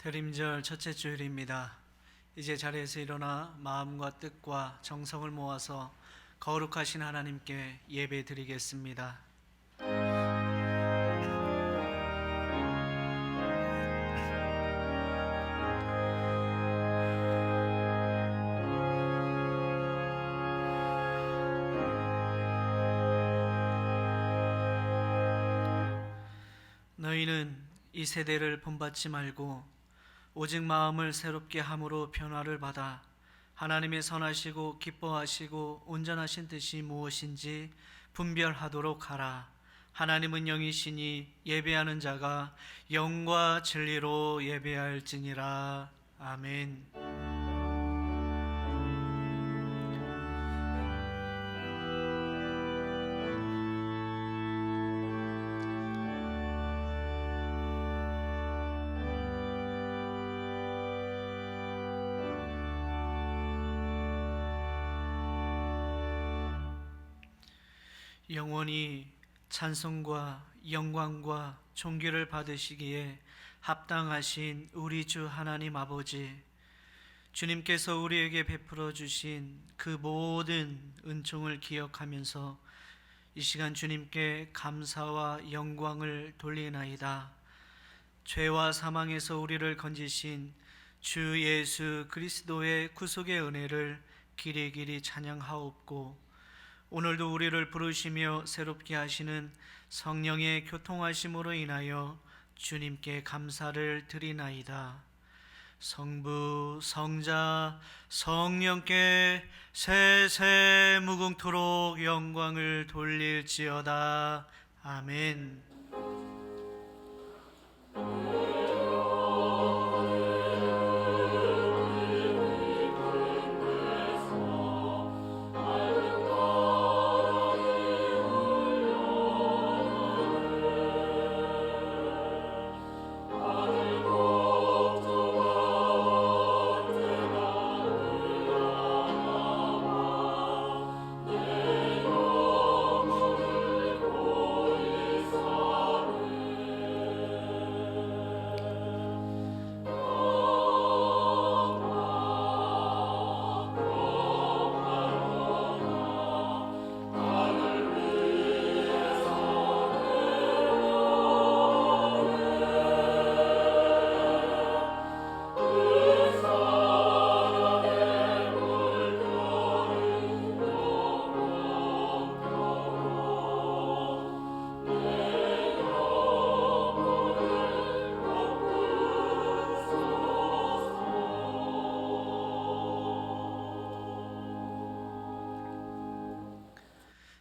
대림절 첫째 주일입니다. 이제 자리에서 일어나 마음과 뜻과 정성을 모아서 거룩하신 하나님께 예배 드리겠습니다. 너희는 이 세대를 본받지 말고 오직 마음을 새롭게 함으로 변화를 받아 하나님의 선하시고 기뻐하시고 온전하신 뜻이 무엇인지 분별하도록 하라. 하나님은 영이시니 예배하는 자가 영과 진리로 예배할지니라. 아멘. 영원히 찬송과 영광과 존귀를 받으시기에 합당하신 우리 주 하나님 아버지, 주님께서 우리에게 베풀어 주신 그 모든 은총을 기억하면서 이 시간 주님께 감사와 영광을 돌리나이다. 죄와 사망에서 우리를 건지신 주 예수 그리스도의 구속의 은혜를 길이길이 찬양하옵고, 오늘도 우리를 부르시며 새롭게 하시는 성령의 교통하심으로 인하여 주님께 감사를 드리나이다. 성부, 성자, 성령께 세세 무궁토록 영광을 돌릴지어다. 아멘.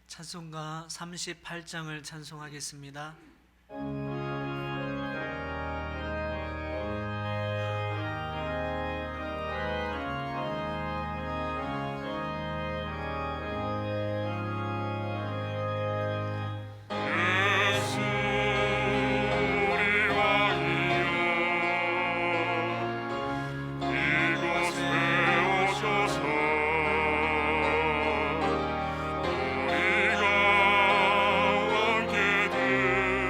찬송가 38장을 찬송하겠습니다. 우리가 함께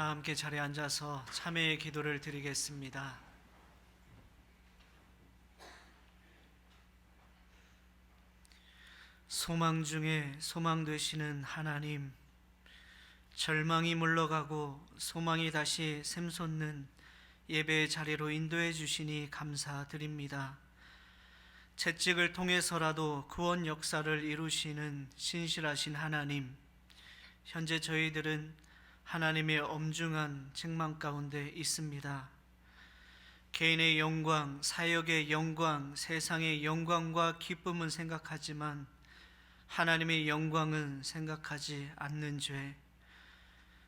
다 함께 자리에 앉아서 참회의 기도를 드리겠습니다. 소망 중에 소망 되시는 하나님, 절망이 물러가고 소망이 다시 샘솟는 예배의 자리로 인도해 주시니 감사드립니다. 채찍을 통해서라도 구원 역사를 이루시는 신실하신 하나님, 현재 저희들은 하나님의 엄중한 책망 가운데 있습니다. 개인의 영광, 사역의 영광, 세상의 영광과 기쁨은 생각하지만 하나님의 영광은 생각하지 않는 죄,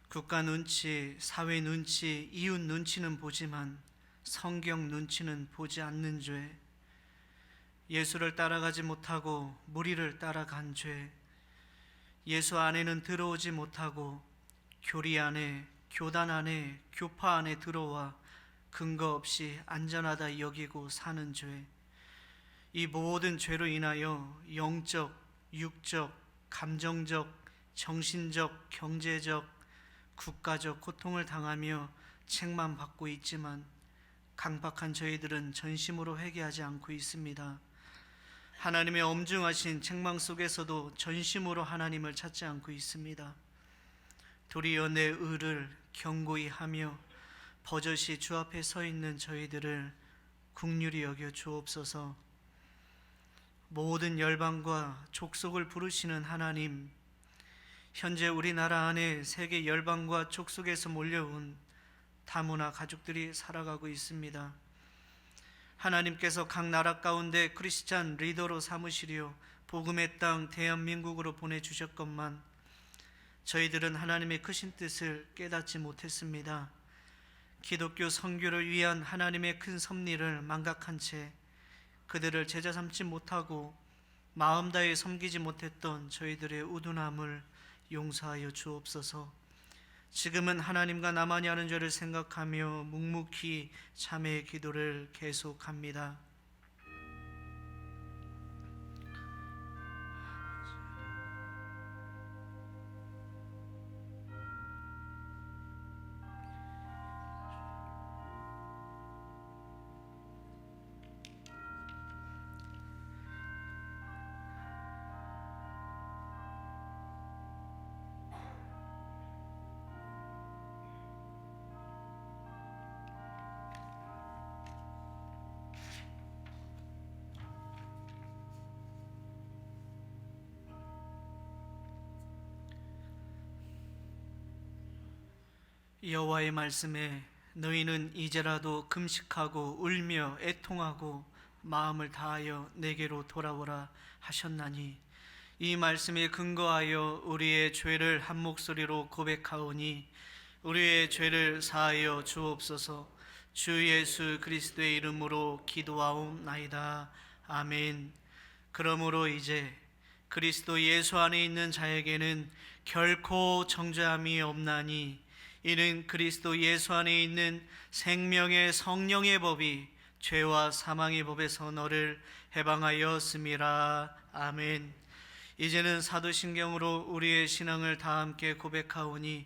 국가 눈치, 사회 눈치, 이웃 눈치는 보지만 성경 눈치는 보지 않는 죄, 예수를 따라가지 못하고 무리를 따라간 죄, 예수 안에는 들어오지 못하고 교리 안에, 교단 안에, 교파 안에 들어와 근거 없이 안전하다 여기고 사는 죄, 이 모든 죄로 인하여 영적, 육적, 감정적, 정신적, 경제적, 국가적 고통을 당하며 책망받고 있지만 강박한 저희들은 전심으로 회개하지 않고 있습니다. 하나님의 엄중하신 책망 속에서도 전심으로 하나님을 찾지 않고 있습니다. 도리어 내 의를 경고히 하며 버젓이 주 앞에 서 있는 저희들을 긍휼히 여겨 주옵소서. 모든 열방과 족속을 부르시는 하나님, 현재 우리나라 안에 세계 열방과 족속에서 몰려온 다문화 가족들이 살아가고 있습니다. 하나님께서 각 나라 가운데 크리스찬 리더로 삼으시려 복음의 땅 대한민국으로 보내주셨건만 저희들은 하나님의 크신 뜻을 깨닫지 못했습니다. 기독교 선교를 위한 하나님의 큰 섭리를 망각한 채 그들을 제자 삼지 못하고 마음 다해 섬기지 못했던 저희들의 우둔함을 용서하여 주옵소서. 지금은 하나님과 나만이 하는 죄를 생각하며 묵묵히 참회의 기도를 계속합니다. 여호와의 말씀에 너희는 이제라도 금식하고 울며 애통하고 마음을 다하여 내게로 돌아오라 하셨나니 이 말씀에 근거하여 우리의 죄를 한 목소리로 고백하오니 우리의 죄를 사하여 주옵소서. 주 예수 그리스도의 이름으로 기도하옵나이다. 아멘. 그러므로 이제 그리스도 예수 안에 있는 자에게는 결코 정죄함이 없나니 이는 그리스도 예수 안에 있는 생명의 성령의 법이 죄와 사망의 법에서 너를 해방하였음이라. 아멘. 이제는 사도신경으로 우리의 신앙을 다 함께 고백하오니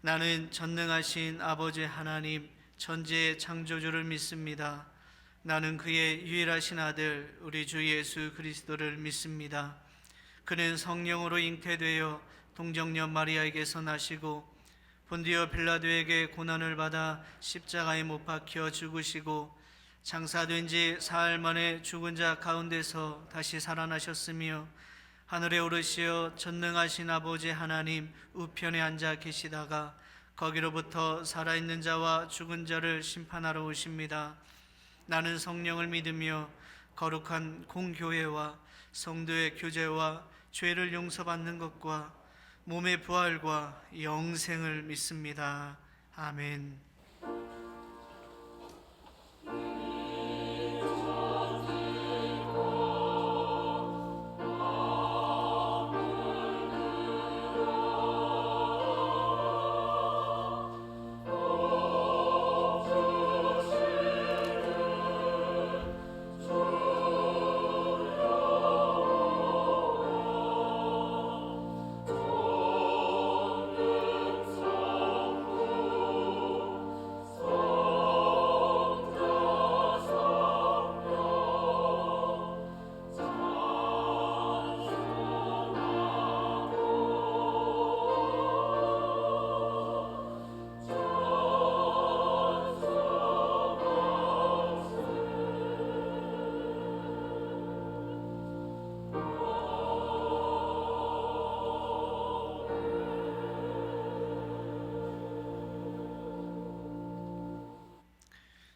나는 전능하신 아버지 하나님 천지의 창조주를 믿습니다. 나는 그의 유일하신 아들 우리 주 예수 그리스도를 믿습니다. 그는 성령으로 잉태되어 동정녀 마리아에게서 나시고 본디오 빌라도에게 고난을 받아 십자가에 못 박혀 죽으시고 장사된 지 사흘 만에 죽은 자 가운데서 다시 살아나셨으며 하늘에 오르시어 전능하신 아버지 하나님 우편에 앉아 계시다가 거기로부터 살아있는 자와 죽은 자를 심판하러 오십니다. 나는 성령을 믿으며 거룩한 공교회와 성도의 교제와 죄를 용서받는 것과 몸의 부활과 영생을 믿습니다. 아멘.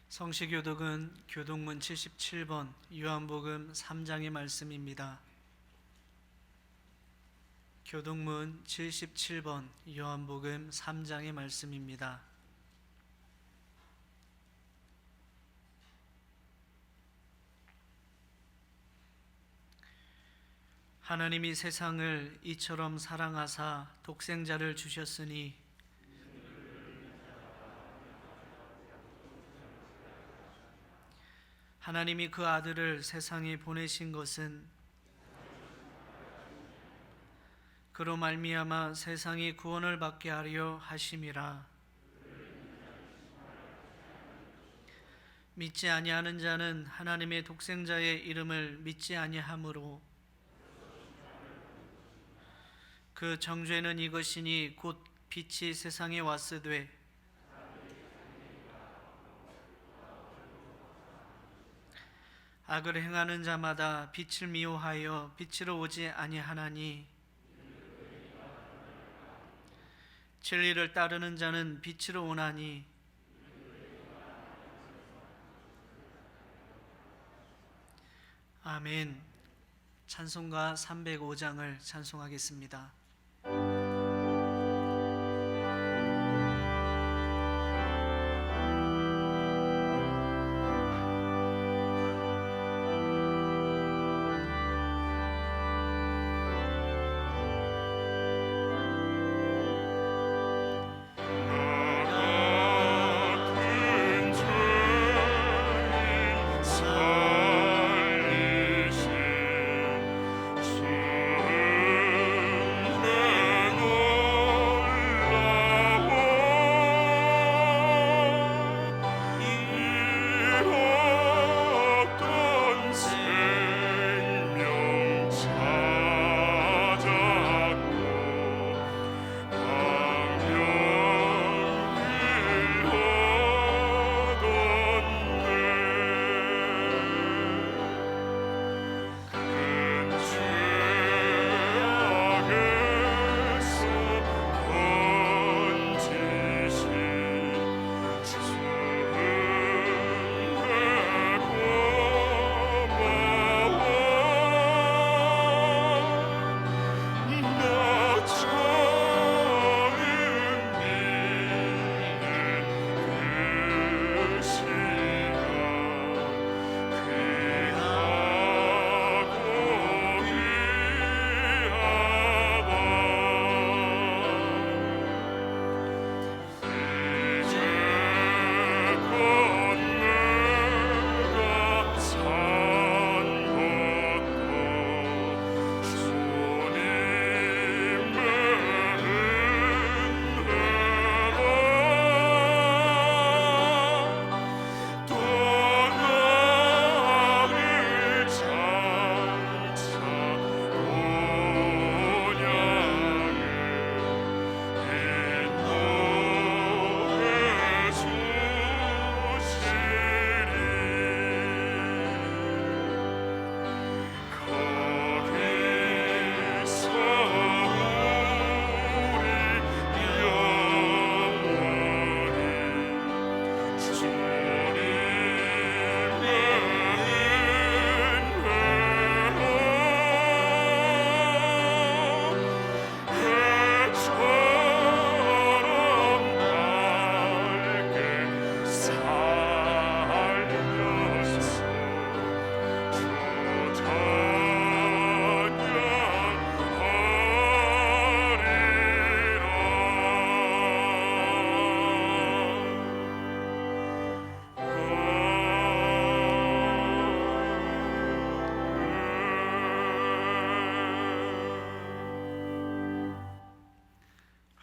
성시교독은 교독문 77번 요한복음 3장의 말씀입니다. 교독문 77번 요한복음 3장의 말씀입니다. 하나님이 세상을 이처럼 사랑하사 독생자를 주셨으니 하나님이 그 아들을 세상에 보내신 것은 그로 말미암아 세상이 구원을 받게 하려 하심이라. 믿지 아니하는 자는 하나님의 독생자의 이름을 믿지 아니하므로 그 정죄는 이것이니 곧 빛이 세상에 왔으되 악을 행하는 자마다 빛을 미워하여 빛으로 오지 아니하나니 진리를 따르는 자는 빛으로 오나니 아멘. 찬송가 305장을 찬송하겠습니다.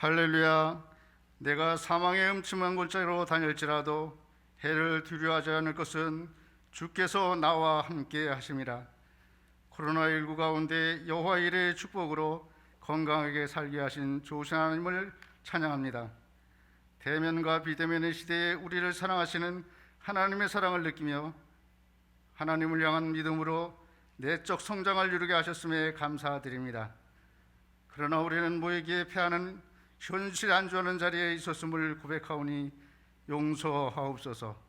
할렐루야. 내가 사망의 음침한 골짜기로 다닐지라도 해를 두려워하지 않을 것은 주께서 나와 함께 하심이라. 코로나19 가운데 여호와 일의 축복으로 건강하게 살게 하신 좋으신 하나님을 찬양합니다. 대면과 비대면의 시대에 우리를 사랑하시는 하나님의 사랑을 느끼며 하나님을 향한 믿음으로 내적 성장을 이루게 하셨음에 감사드립니다. 그러나 우리는 모이기에 패하는 현실 안주하는 자리에 있었음을 고백하오니 용서하옵소서.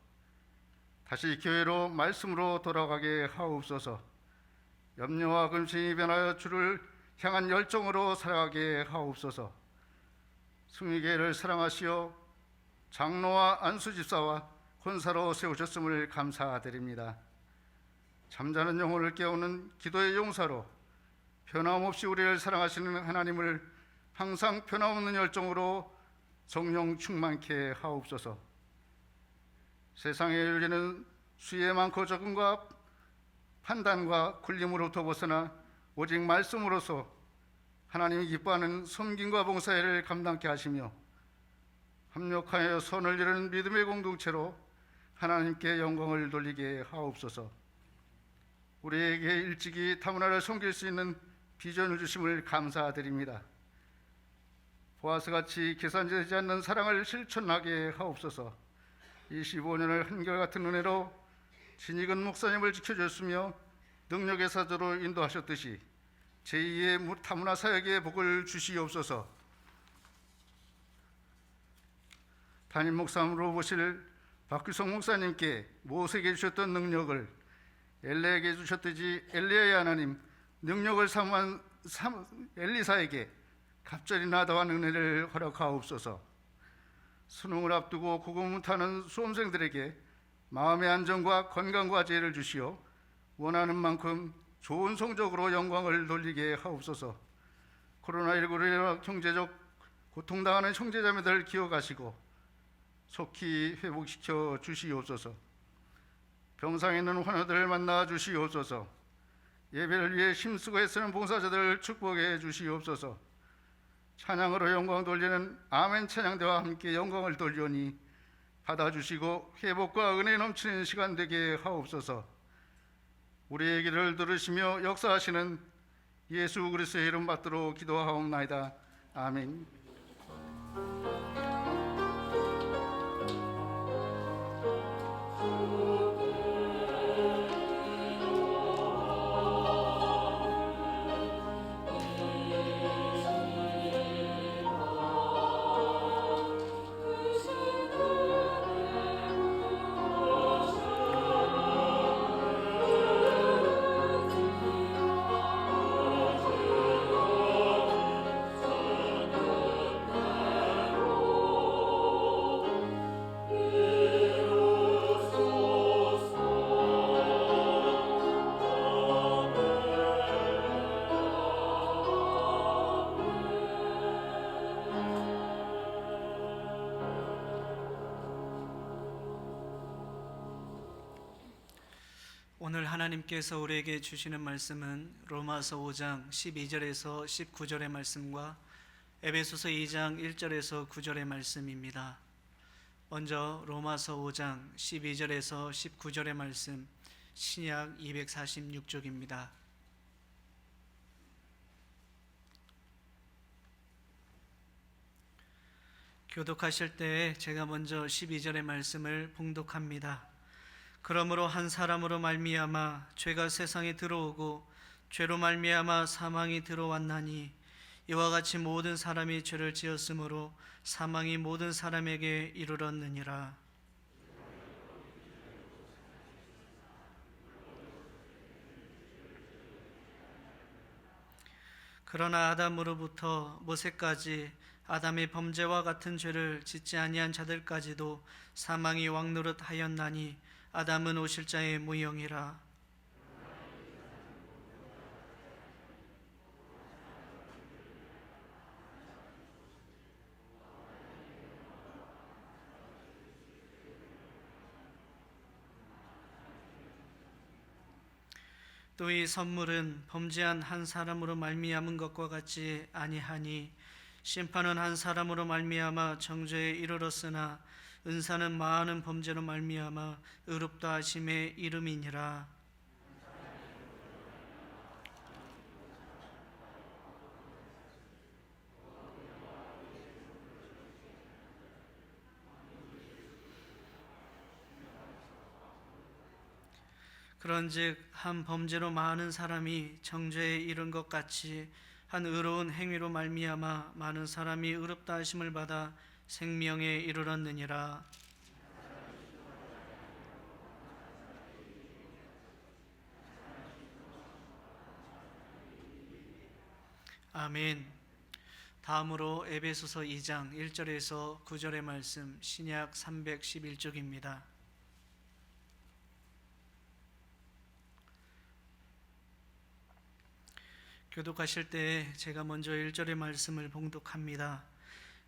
다시 교회로 말씀으로 돌아가게 하옵소서. 염려와 근심이 변하여 주를 향한 열정으로 살아가게 하옵소서. 승리교회를 사랑하시어 장로와 안수집사와 권사로 세우셨음을 감사드립니다. 잠자는 영혼을 깨우는 기도의 용사로 변함없이 우리를 사랑하시는 하나님을 항상 변함없는 열정으로 성령 충만케 하옵소서. 세상에 열리는 수의 많고 적음과 판단과 굴림으로부터 벗어나 오직 말씀으로서 하나님이 기뻐하는 섬김과 봉사를 감당케 하시며 합력하여 선을 이루는 믿음의 공동체로 하나님께 영광을 돌리게 하옵소서. 우리에게 일찍이 다문화를 섬길 수 있는 비전을 주심을 감사드립니다. 보아스같이 계산되지 않는 사랑을 실천하게 하옵소서. 25년을 한결같은 은혜로 진익은 목사님을 지켜주셨으며 능력의 사도로 인도하셨듯이 제2의 다문화 사역의 복을 주시옵소서. 담임 목사님으로 보실 박규성 목사님께 모세에게 주셨던 능력을 엘리야에게 주셨듯이 엘리야의 하나님 능력을 삼한 엘리사에게 갑절이 나다한 은혜를 허락하옵소서. 수능을 앞두고 고공을 타는 수험생들에게 마음의 안정과 건강과 지혜를 주시어 원하는 만큼 좋은 성적으로 영광을 돌리게 하옵소서. 코로나19로 인해 경제적 고통당하는 형제자매들 기억하시고 속히 회복시켜 주시옵소서. 병상에 있는 환우들을 만나 주시옵소서. 예배를 위해 힘쓰고 애쓰는 봉사자들을 축복해 주시옵소서. 찬양으로 영광 돌리는 아멘 찬양대와 함께 영광을 돌리오니 받아주시고 회복과 은혜 넘치는 시간 되게 하옵소서. 우리의 기도를 들으시며 역사하시는 예수 그리스도의 이름 받들어 기도하옵나이다. 아멘. 오늘 하나님께서 우리에게 주시는 말씀은 로마서 5장 12절에서 19절의 말씀과 에베소서 2장 1절에서 9절의 말씀입니다. 먼저 로마서 5장 12절에서 19절의 말씀, 신약 246쪽입니다. 교독하실 때에 제가 먼저 12절의 말씀을 봉독합니다. 그러므로 한 사람으로 말미암아 죄가 세상에 들어오고 죄로 말미암아 사망이 들어왔나니 이와 같이 모든 사람이 죄를 지었으므로 사망이 모든 사람에게 이르렀느니라. 그러나 아담으로부터 모세까지 아담의 범죄와 같은 죄를 짓지 아니한 자들까지도 사망이 왕노릇하였나니 아담은 오실 자의 무형이라. 또 이 선물은 범죄한 한 사람으로 말미암은 것과 같지 아니하니 심판은 한 사람으로 말미암아 정죄에 이르렀으나 은사는 많은 범죄로 말미암아 의롭다 하심의 이름이니라. 그런즉 한 범죄로 많은 사람이 정죄에 이른 것 같이 한 의로운 행위로 말미암아 많은 사람이 의롭다 하심을 받아 생명에 이르렀느니라. 아멘. 다음으로 에베소서 2장 1절에서 9절의 말씀 신약 311쪽입니다. 교독하실 때 제가 먼저 1절의 말씀을 봉독합니다.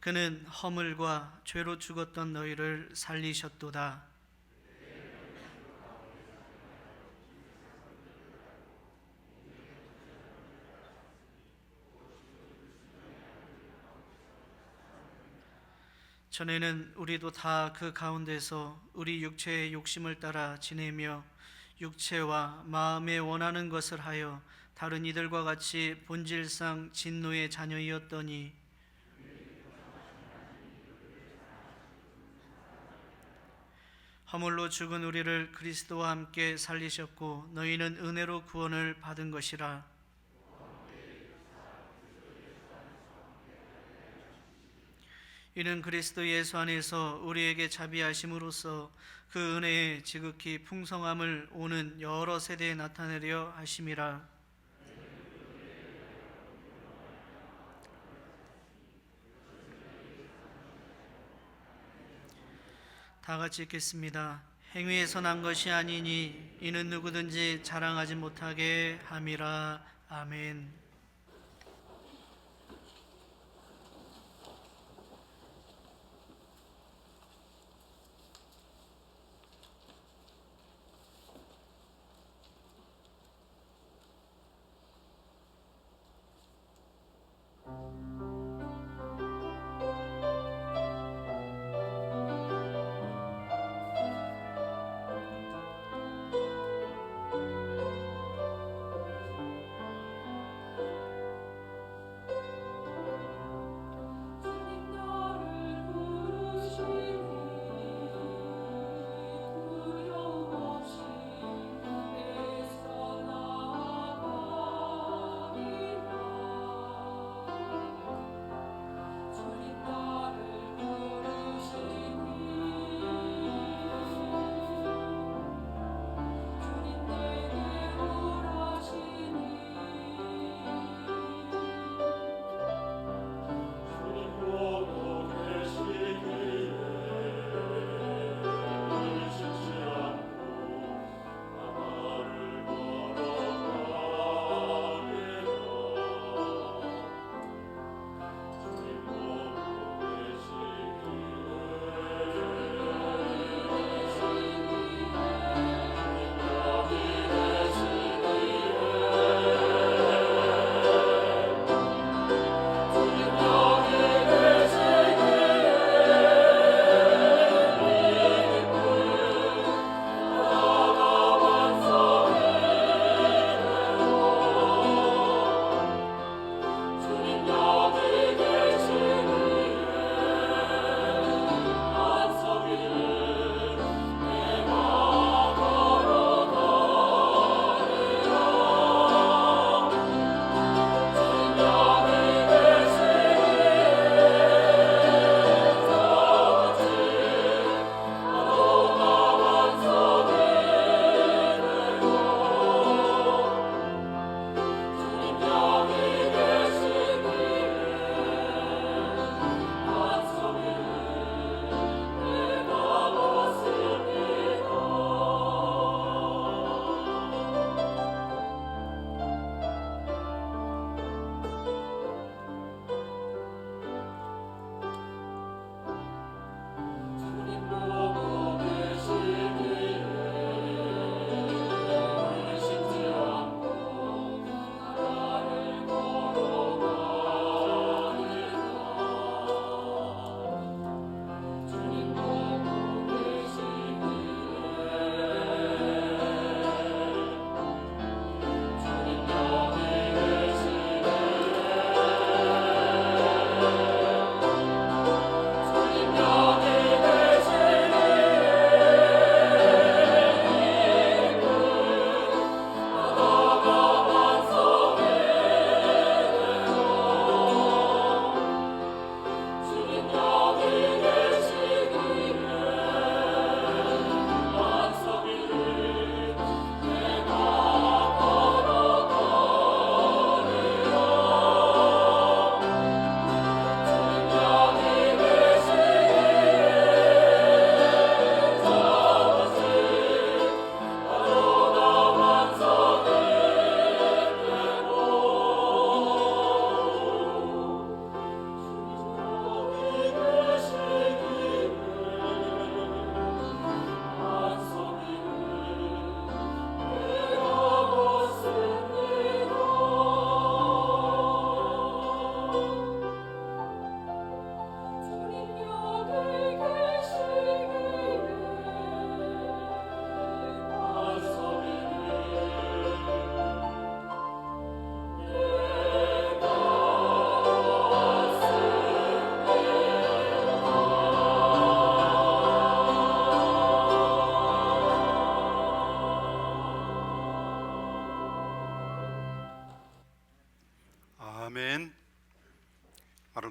그는 허물과 죄로 죽었던 너희를 살리셨도다. 전에는 우리도 다 그 가운데서 우리 육체의 욕심을 따라 지내며 육체와 마음에 원하는 것을 하여 다른 이들과 같이 본질상 진노의 자녀이었더니 허물로 죽은 우리를 그리스도와 함께 살리셨고 너희는 은혜로 구원을 받은 것이라. 이는 그리스도 예수 안에서 우리에게 자비하심으로써 그 은혜의 지극히 풍성함을 오는 여러 세대에 나타내려 하심이라. 다 같이 읽겠습니다. 행위에서 난 것이 아니니 이는 누구든지 자랑하지 못하게 함이라. 아멘.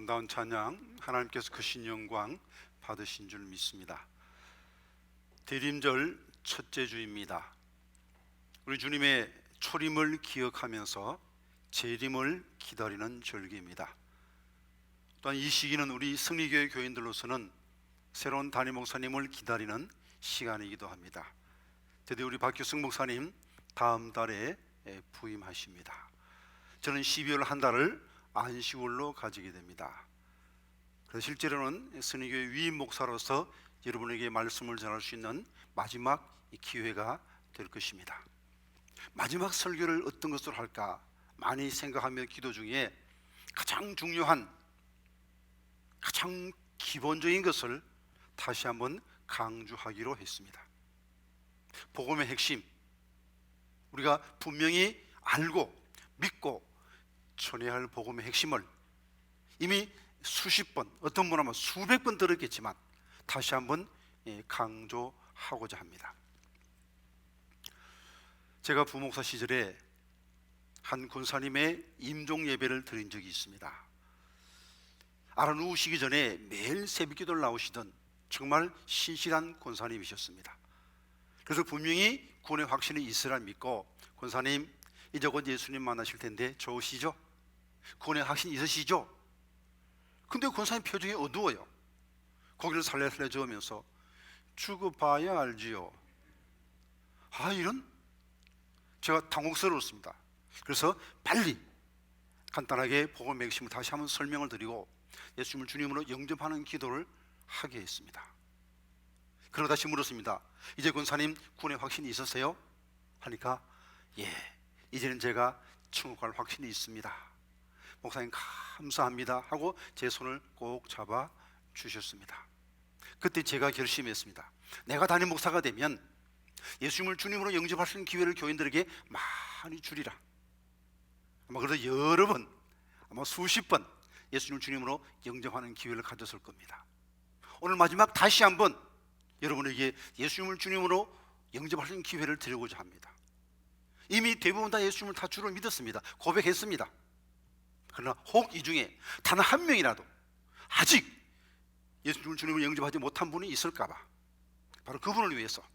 아름다운 찬양, 하나님께서 크신 영광 받으신 줄 믿습니다. 대림절 첫째 주입니다. 우리 주님의 초림을 기억하면서 재림을 기다리는 절기입니다. 또한 이 시기는 우리 승리교회 교인들로서는 새로운 담임 목사님을 기다리는 시간이기도 합니다. 드디어 우리 박규승 목사님 다음 달에 부임하십니다. 저는 12월 한 달을 안식월로 가지게 됩니다. 그래서 실제로는 승리교회 위임 목사로서 여러분에게 말씀을 전할 수 있는 마지막 기회가 될 것입니다. 마지막 설교를 어떤 것으로 할까 많이 생각하며 기도 중에 가장 중요한, 가장 기본적인 것을 다시 한번 강조하기로 했습니다. 복음의 핵심, 우리가 분명히 알고 믿고 전해야 할 복음의 핵심을 이미 수십 번, 어떤 분은 아마 수백 번 들었겠지만 다시 한번 강조하고자 합니다. 제가 부목사 시절에 한 권사님의 임종 예배를 드린 적이 있습니다. 알아 누우시기 전에 매일 새벽기도를 나오시던 정말 신실한 권사님이셨습니다. 그래서 분명히 구원의 확신이 있으라 믿고, 권사님 이제 곧 예수님 만나실 텐데 좋으시죠? 구원의 확신 있으시죠? 근데 권사님 표정이 어두워요. 고개를 살려살려 저으면서 죽어봐야 알지요. 이런, 제가 당혹스러웠습니다. 그래서 빨리 간단하게 복음의 핵심을 다시 한번 설명을 드리고 예수님을 주님으로 영접하는 기도를 하게 했습니다. 그러다 다시 물었습니다. 이제 권사님 구원의 확신이 있으세요? 하니까 예, 이제는 제가 천국 갈 확신이 있습니다. 목사님 감사합니다 하고 제 손을 꼭 잡아 주셨습니다. 그때 제가 결심했습니다. 내가 담임 목사가 되면 예수님을 주님으로 영접할 수 있는 기회를 교인들에게 많이 주리라. 아마 그래도 여러 번, 아마 수십 번 예수님을 주님으로 영접하는 기회를 가졌을 겁니다. 오늘 마지막 다시 한번 여러분에게 예수님을 주님으로 영접할 수 있는 기회를 드리고자 합니다. 이미 대부분 다 예수님을 다 주로 믿었습니다. 고백했습니다. 그러나 혹 이 중에 단 한 명이라도 아직 예수님을 주님으로 영접하지 못한 분이 있을까봐, 바로 그분을 위해서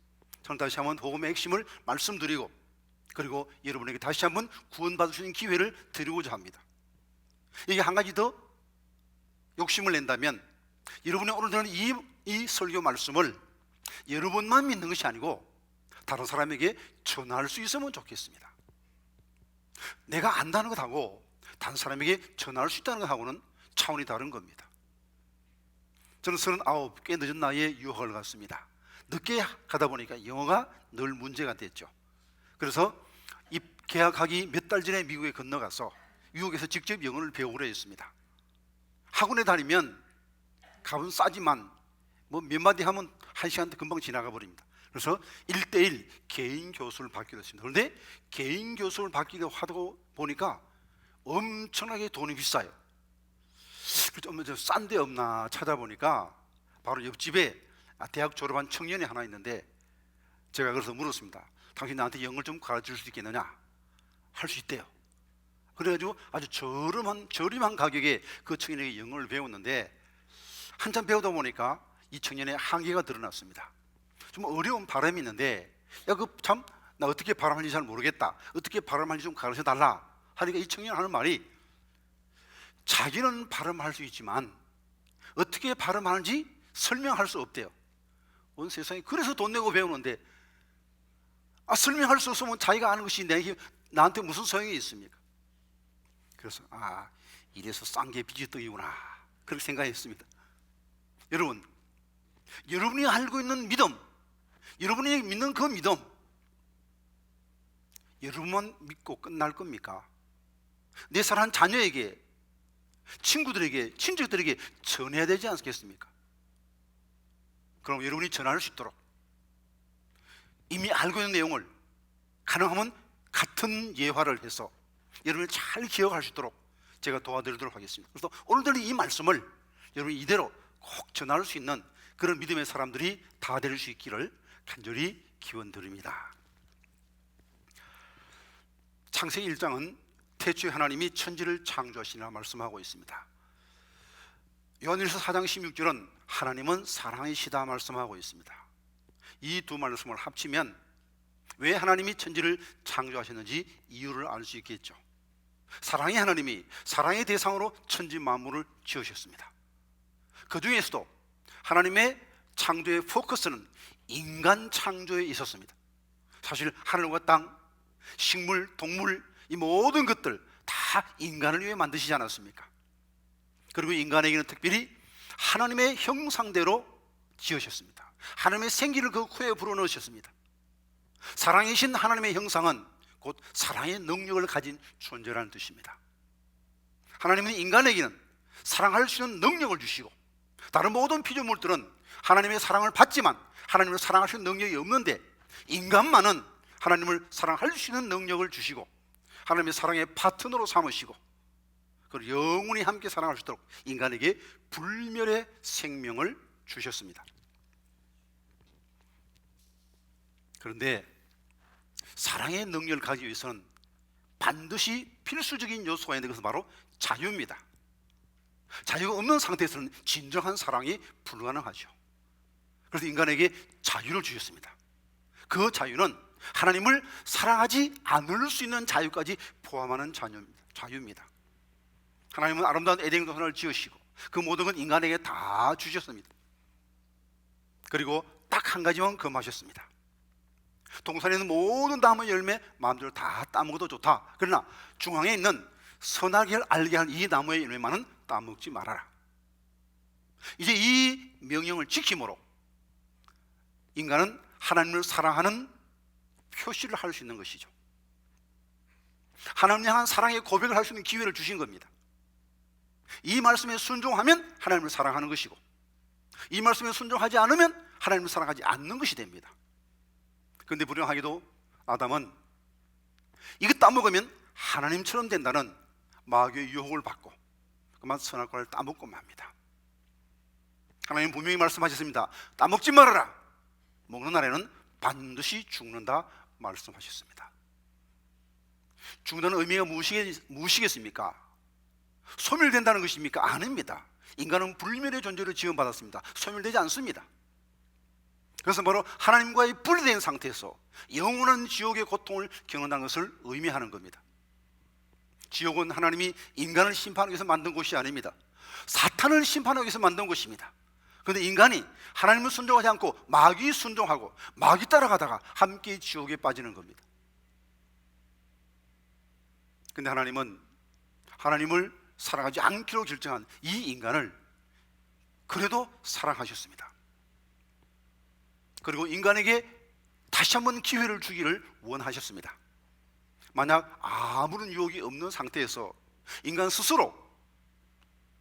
저는 다시 한번 복음의 핵심을 말씀드리고, 그리고 여러분에게 다시 한번 구원받을 수 있는 기회를 드리고자 합니다. 이게 한 가지 더 욕심을 낸다면, 여러분이 오늘 들은 이 설교 말씀을 여러분만 믿는 것이 아니고 다른 사람에게 전할 수 있으면 좋겠습니다. 내가 안다는 것하고 다른 사람에게 전할 수 있다는 것하고는 차원이 다른 겁니다. 저는 39, 꽤 늦은 나이에 유학을 갔습니다. 늦게 가다 보니까 영어가 늘 문제가 됐죠. 그래서 개학하기 몇 달 전에 미국에 건너가서 미국에서 직접 영어를 배우려 했습니다. 학원에 다니면 값은 싸지만 뭐 몇 마디 하면 한 시간도 금방 지나가 버립니다. 그래서 1:1 개인 교수를 받기로 했습니다. 그런데 개인 교수를 받기로 하고 보니까 엄청나게 돈이 비싸요. 그래서 싼 데 없나 찾아보니까 바로 옆집에 대학 졸업한 청년이 하나 있는데, 제가 그래서 물었습니다. 당신 나한테 영어를 좀 가르칠 수 있겠느냐? 할 수 있대요. 그래가지고 아주 저렴한 가격에 그 청년에게 영어를 배웠는데, 한참 배우다 보니까 이 청년의 한계가 드러났습니다. 좀 어려운 발음이 있는데, 나 어떻게 발음하는지 잘 모르겠다, 어떻게 발음하는지 좀 가르쳐 달라 하니까 이 청년 하는 말이, 자기는 발음할 수 있지만 어떻게 발음하는지 설명할 수 없대요. 온 세상에 그래서 돈 내고 배우는데 설명할 수 없으면 자기가 아는 것이 나한테 무슨 소용이 있습니까? 그래서 이래서 싼 게 비지떡이구나, 그렇게 생각했습니다. 여러분, 여러분이 알고 있는 믿음, 여러분이 믿는 그 믿음, 여러분만 믿고 끝날 겁니까? 내 사랑하는 자녀에게, 친구들에게, 친척들에게 전해야 되지 않겠습니까? 그럼 여러분이 전할 수 있도록 이미 알고 있는 내용을 가능하면 같은 예화를 해서 여러분이 잘 기억할 수 있도록 제가 도와드리도록 하겠습니다. 그래서 오늘 들은 이 말씀을 여러분이 이대로 꼭 전할 수 있는 그런 믿음의 사람들이 다 될 수 있기를 간절히 기원드립니다. 창세기 1장은 태초에 하나님이 천지를 창조하시니라 말씀하고 있습니다. 요한일서 4장 16절은 하나님은 사랑이시다 말씀하고 있습니다. 이 두 말씀을 합치면 왜 하나님이 천지를 창조하셨는지 이유를 알 수 있겠죠. 사랑의 하나님이 사랑의 대상으로 천지 만물을 지으셨습니다. 그 중에서도 하나님의 창조의 포커스는 인간 창조에 있었습니다. 사실 하늘과 땅, 식물, 동물, 이 모든 것들 다 인간을 위해 만드시지 않았습니까? 그리고 인간에게는 특별히 하나님의 형상대로 지으셨습니다. 하나님의 생기를 그 코에 불어넣으셨습니다. 사랑이신 하나님의 형상은 곧 사랑의 능력을 가진 존재라는 뜻입니다. 하나님은 인간에게는 사랑할 수 있는 능력을 주시고, 다른 모든 피조물들은 하나님의 사랑을 받지만 하나님을 사랑할 수 있는 능력이 없는데, 인간만은 하나님을 사랑할 수 있는 능력을 주시고 하나님의 사랑의 파트너로 삼으시고, 그리고 영원히 함께 사랑할 수 있도록 인간에게 불멸의 생명을 주셨습니다. 그런데 사랑의 능력을 가지기 위해서는 반드시 필수적인 요소가 있는 것은 바로 자유입니다. 자유가 없는 상태에서는 진정한 사랑이 불가능하죠. 그래서 인간에게 자유를 주셨습니다. 그 자유는 하나님을 사랑하지 않을 수 있는 자유까지 포함하는 자유입니다. 하나님은 아름다운 에덴 동산을 지으시고 그 모든 건 인간에게 다 주셨습니다. 그리고 딱 한 가지만 금하셨습니다. 동산에 있는 모든 나무 열매 마음대로 다 따먹어도 좋다. 그러나 중앙에 있는 선악을 알게 할 이 나무의 열매만은 따먹지 말아라. 이제 이 명령을 지킴으로 인간은 하나님을 사랑하는 표시를 할 수 있는 것이죠. 하나님 향한 사랑의 고백을 할 수 있는 기회를 주신 겁니다. 이 말씀에 순종하면 하나님을 사랑하는 것이고, 이 말씀에 순종하지 않으면 하나님을 사랑하지 않는 것이 됩니다. 그런데 불행하게도 아담은 이거 따먹으면 하나님처럼 된다는 마귀의 유혹을 받고 그만 선악 과를 따먹고 맙니다. 하나님 분명히 말씀하셨습니다. 따먹지 말아라. 먹는 날에는 반드시 죽는다 말씀하셨습니다. 죽는다는 의미가 무엇이겠습니까? 소멸된다는 것입니까? 아닙니다. 인간은 불멸의 존재로 지원받았습니다. 소멸되지 않습니다. 그래서 바로 하나님과의 분리된 상태에서 영원한 지옥의 고통을 경험하는 것을 의미하는 겁니다. 지옥은 하나님이 인간을 심판하기 위해서 만든 곳이 아닙니다. 사탄을 심판하기 위해서 만든 곳입니다. 그런데 인간이 하나님을 순종하지 않고 마귀 순종하고 마귀 따라가다가 함께 지옥에 빠지는 겁니다. 그런데 하나님은 하나님을 사랑하지 않기로 결정한 이 인간을 그래도 사랑하셨습니다. 그리고 인간에게 다시 한번 기회를 주기를 원하셨습니다. 만약 아무런 유혹이 없는 상태에서 인간 스스로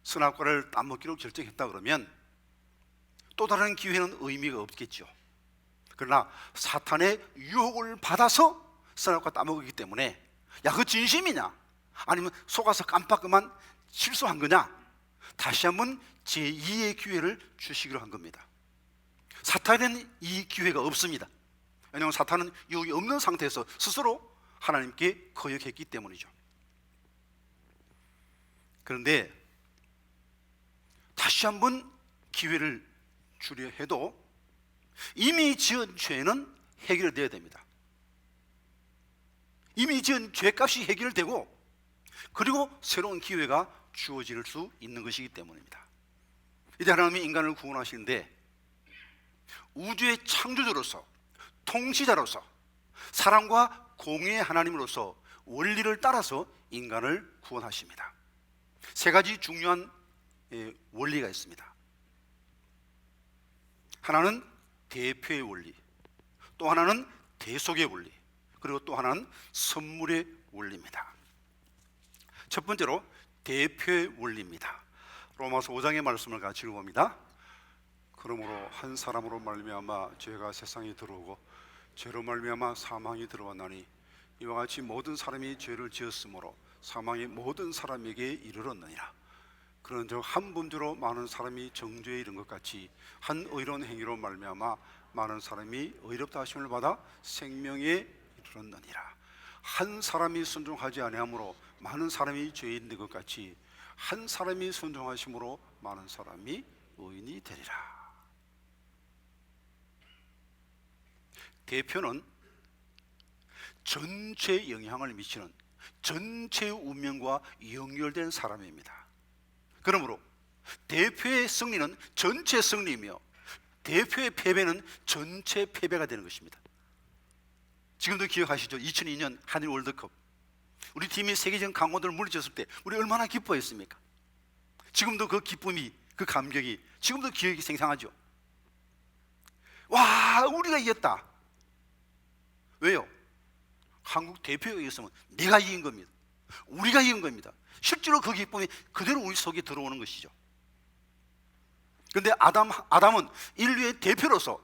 선악과를 따먹기로 결정했다 그러면 또 다른 기회는 의미가 없겠죠. 그러나 사탄의 유혹을 받아서 선악과 따먹었기 때문에 야, 그 진심이냐? 아니면 속아서 깜빡그만 실수한 거냐? 다시 한번 제2의 기회를 주시기로 한 겁니다. 사탄에는 이 기회가 없습니다. 왜냐하면 사탄은 유혹이 없는 상태에서 스스로 하나님께 거역했기 때문이죠. 그런데 다시 한번 기회를 주려 해도 이미 지은 죄는 해결돼야 됩니다. 이미 지은 죄값이 해결되고 그리고 새로운 기회가 주어질 수 있는 것이기 때문입니다. 이제 하나님이 인간을 구원하시는데 우주의 창조주로서 통치자로서 사랑과 공의의 하나님으로서 원리를 따라서 인간을 구원하십니다. 세 가지 중요한 원리가 있습니다. 하나는 대표의 원리, 또 하나는 대속의 원리, 그리고 또 하나는 선물의 원리입니다. 첫 번째로 대표의 원리입니다. 로마서 5장의 말씀을 같이 읽어봅니다. 그러므로 한 사람으로 말미암아 죄가 세상에 들어오고 죄로 말미암아 사망이 들어왔나니 이와 같이 모든 사람이 죄를 지었으므로 사망이 모든 사람에게 이르렀느니라. 그런즉 한 범죄로 많은 사람이 정죄에 이른 것 같이 한 의로운 행위로 말미암아 많은 사람이 의롭다 하심을 받아 생명에 이르렀느니라. 한 사람이 순종하지 아니하므로 많은 사람이 죄에 있는 것 같이 한 사람이 순종하심으로 많은 사람이 의인이 되리라. 대표는 전체에 영향을 미치는, 전체의 운명과 연결된 사람입니다. 그러므로 대표의 승리는 전체 승리이며 대표의 패배는 전체 패배가 되는 것입니다. 지금도 기억하시죠? 2002년 한일 월드컵, 우리 팀이 세계적 강호들을 물리쳤을 때 우리 얼마나 기뻐했습니까? 지금도 그 기쁨이, 그 감격이 지금도 기억이 생생하죠. 와, 우리가 이겼다. 왜요? 한국 대표가 이겼으면 내가 이긴 겁니다. 우리가 이긴 겁니다. 실제로 그 기쁨이 그대로 우리 속에 들어오는 것이죠. 그런데 아담은 인류의 대표로서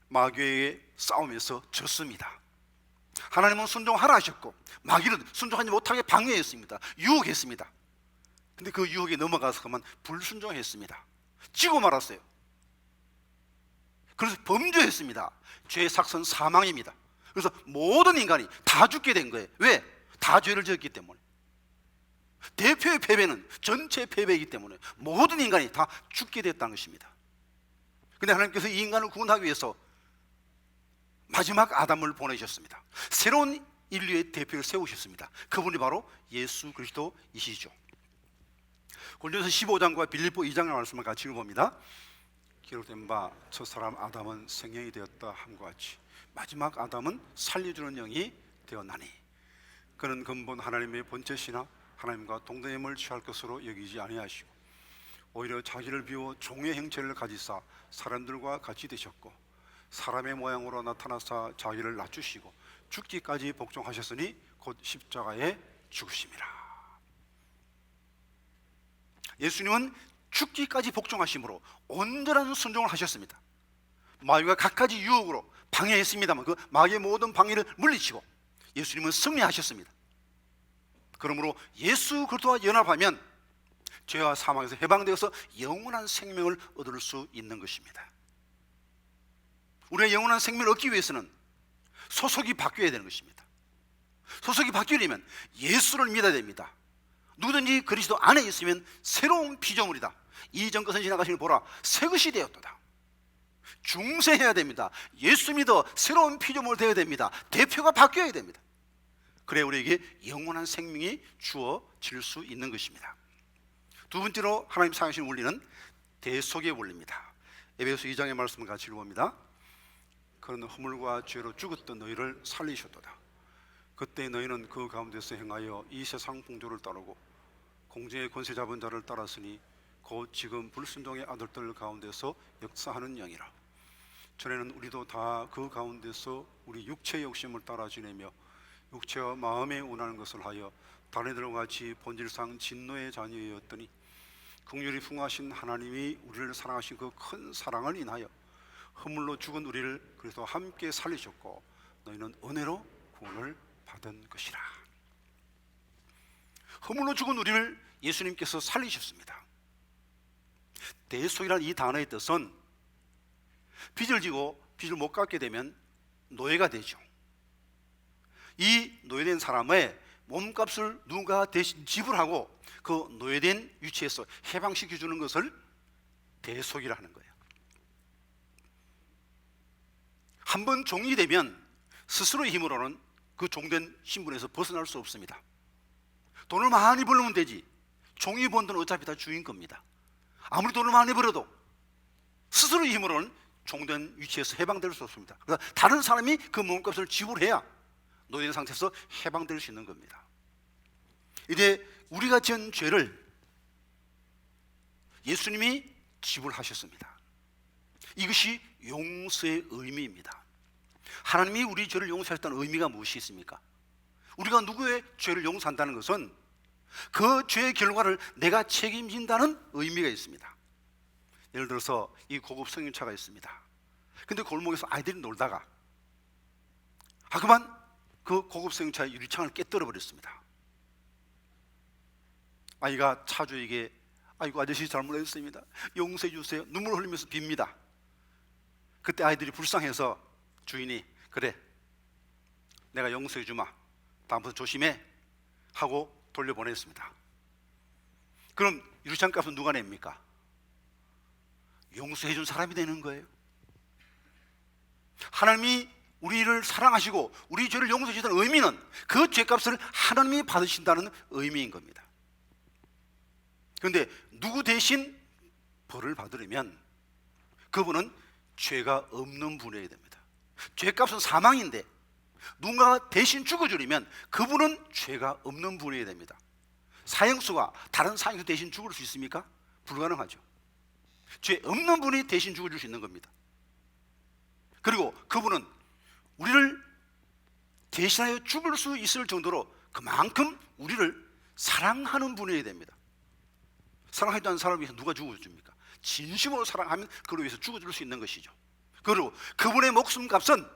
마귀에게 싸우면서 졌습니다. 하나님은 순종하라 하셨고 마귀는 순종하지 못하게 방해했습니다. 유혹했습니다. 근데 그 유혹에 넘어가서 그만 불순종했습니다. 지고 말았어요. 그래서 범죄했습니다. 죄의 삭선 사망입니다. 그래서 모든 인간이 다 죽게 된 거예요. 왜? 다 죄를 지었기 때문에. 대표의 패배는 전체 패배이기 때문에 모든 인간이 다 죽게 됐다는 것입니다. 근데 하나님께서 이 인간을 구원하기 위해서 마지막 아담을 보내셨습니다. 새로운 인류의 대표를 세우셨습니다. 그분이 바로 예수 그리스도이시죠. 골로새 15장과 빌립보 2장의 말씀을 같이 읽어봅니다. 기록된 바 첫사람 아담은 생명이 되었다 함과 같이 마지막 아담은 살려주는 영이 되었나니 그는 근본 하나님의 본체시나 하나님과 동등함을 취할 것으로 여기지 아니하시고 오히려 자기를 비워 종의 형체를 가지사 사람들과 같이 되셨고 사람의 모양으로 나타나사 자기를 낮추시고 죽기까지 복종하셨으니 곧 십자가에 죽으심이라. 예수님은 죽기까지 복종하심으로 온전한 순종을 하셨습니다. 마귀가 갖가지 유혹으로 방해했습니다만 그 마귀의 모든 방해를 물리치고 예수님은 승리하셨습니다. 그러므로 예수 그리스도와 연합하면 죄와 사망에서 해방되어서 영원한 생명을 얻을 수 있는 것입니다. 우리가 영원한 생명을 얻기 위해서는 소속이 바뀌어야 되는 것입니다. 소속이 바뀌려면 예수를 믿어야 됩니다. 누구든지 그리스도 안에 있으면 새로운 피조물이다. 이전 것은 지나가시니 보라 새 것이 되었도다. 중생해야 됩니다. 예수 믿어 새로운 피조물 되어야 됩니다. 대표가 바뀌어야 됩니다. 그래 우리에게 영원한 생명이 주어질 수 있는 것입니다. 두 번째로 하나님 사용하신 원리는 대속의 원리입니다. 에베소 2장의 말씀을 같이 읽어봅니다. 그는 허물과 죄로 죽었던 너희를 살리셨도다. 그때 너희는 그 가운데서 행하여 이 세상 풍조를 따르고 공중의 권세 잡은 자를 따랐으니 곧 지금 불순종의 아들들 가운데서 역사하는 영이라. 전에는 우리도 다 그 가운데서 우리 육체의 욕심을 따라 지내며 육체와 마음에 원하는 것을 하여 다른 이들과 같이 본질상 진노의 자녀였더니 긍휼이 풍하신 하나님이 우리를 사랑하신 그 큰 사랑을 인하여 허물로 죽은 우리를 그래서 함께 살리셨고 너희는 은혜로 구원을 받은 것이라. 허물로 죽은 우리를 예수님께서 살리셨습니다. 대속이라는 이 단어의 뜻은 빚을 지고 빚을 못 갚게 되면 노예가 되죠. 이 노예된 사람의 몸값을 누가 대신 지불하고 그 노예된 위치에서 해방시켜 주는 것을 대속이라 하는 거예요. 한번 종이 되면 스스로의 힘으로는 그 종된 신분에서 벗어날 수 없습니다. 돈을 많이 벌면 되지 종이 번 돈은 어차피 다 주인 겁니다. 아무리 돈을 많이 벌어도 스스로의 힘으로는 종된 위치에서 해방될 수 없습니다. 그래서 다른 사람이 그 몸값을 지불해야 노예된 상태에서 해방될 수 있는 겁니다. 이제 우리가 지은 죄를 예수님이 지불하셨습니다. 이것이 용서의 의미입니다. 하나님이 우리 죄를 용서했다는 의미가 무엇이 있습니까? 우리가 누구의 죄를 용서한다는 것은 그 죄의 결과를 내가 책임진다는 의미가 있습니다. 예를 들어서 이 고급 승용차가 있습니다. 근데 골목에서 아이들이 놀다가 그만 그 고급 승용차의 유리창을 깨뜨려 버렸습니다. 아이가 차주에게 아이고 아저씨 잘못했습니다. 용서해 주세요. 눈물 흘리면서 빕니다. 그때 아이들이 불쌍해서 주인이 그래 내가 용서해 주마 다음부터 조심해 하고 돌려보냈습니다. 그럼 유리창 값은 누가 냅니까? 용서해 준 사람이 되는 거예요. 하나님이 우리를 사랑하시고 우리 죄를 용서해 주시는 의미는 그 죄값을 하나님이 받으신다는 의미인 겁니다. 그런데 누구 대신 벌을 받으려면 그분은 죄가 없는 분이어야 됩니다. 죄값은 사망인데 누군가가 대신 죽어주려면 그분은 죄가 없는 분이어야 됩니다. 사형수가 다른 사형수 대신 죽을 수 있습니까? 불가능하죠. 죄 없는 분이 대신 죽어줄 수 있는 겁니다. 그리고 그분은 우리를 대신하여 죽을 수 있을 정도로 그만큼 우리를 사랑하는 분이어야 됩니다. 사랑하지도 않는 사람을 위해서 누가 죽어줍니까? 진심으로 사랑하면 그를 위해서 죽어줄 수 있는 것이죠. 그리고 그분의 목숨값은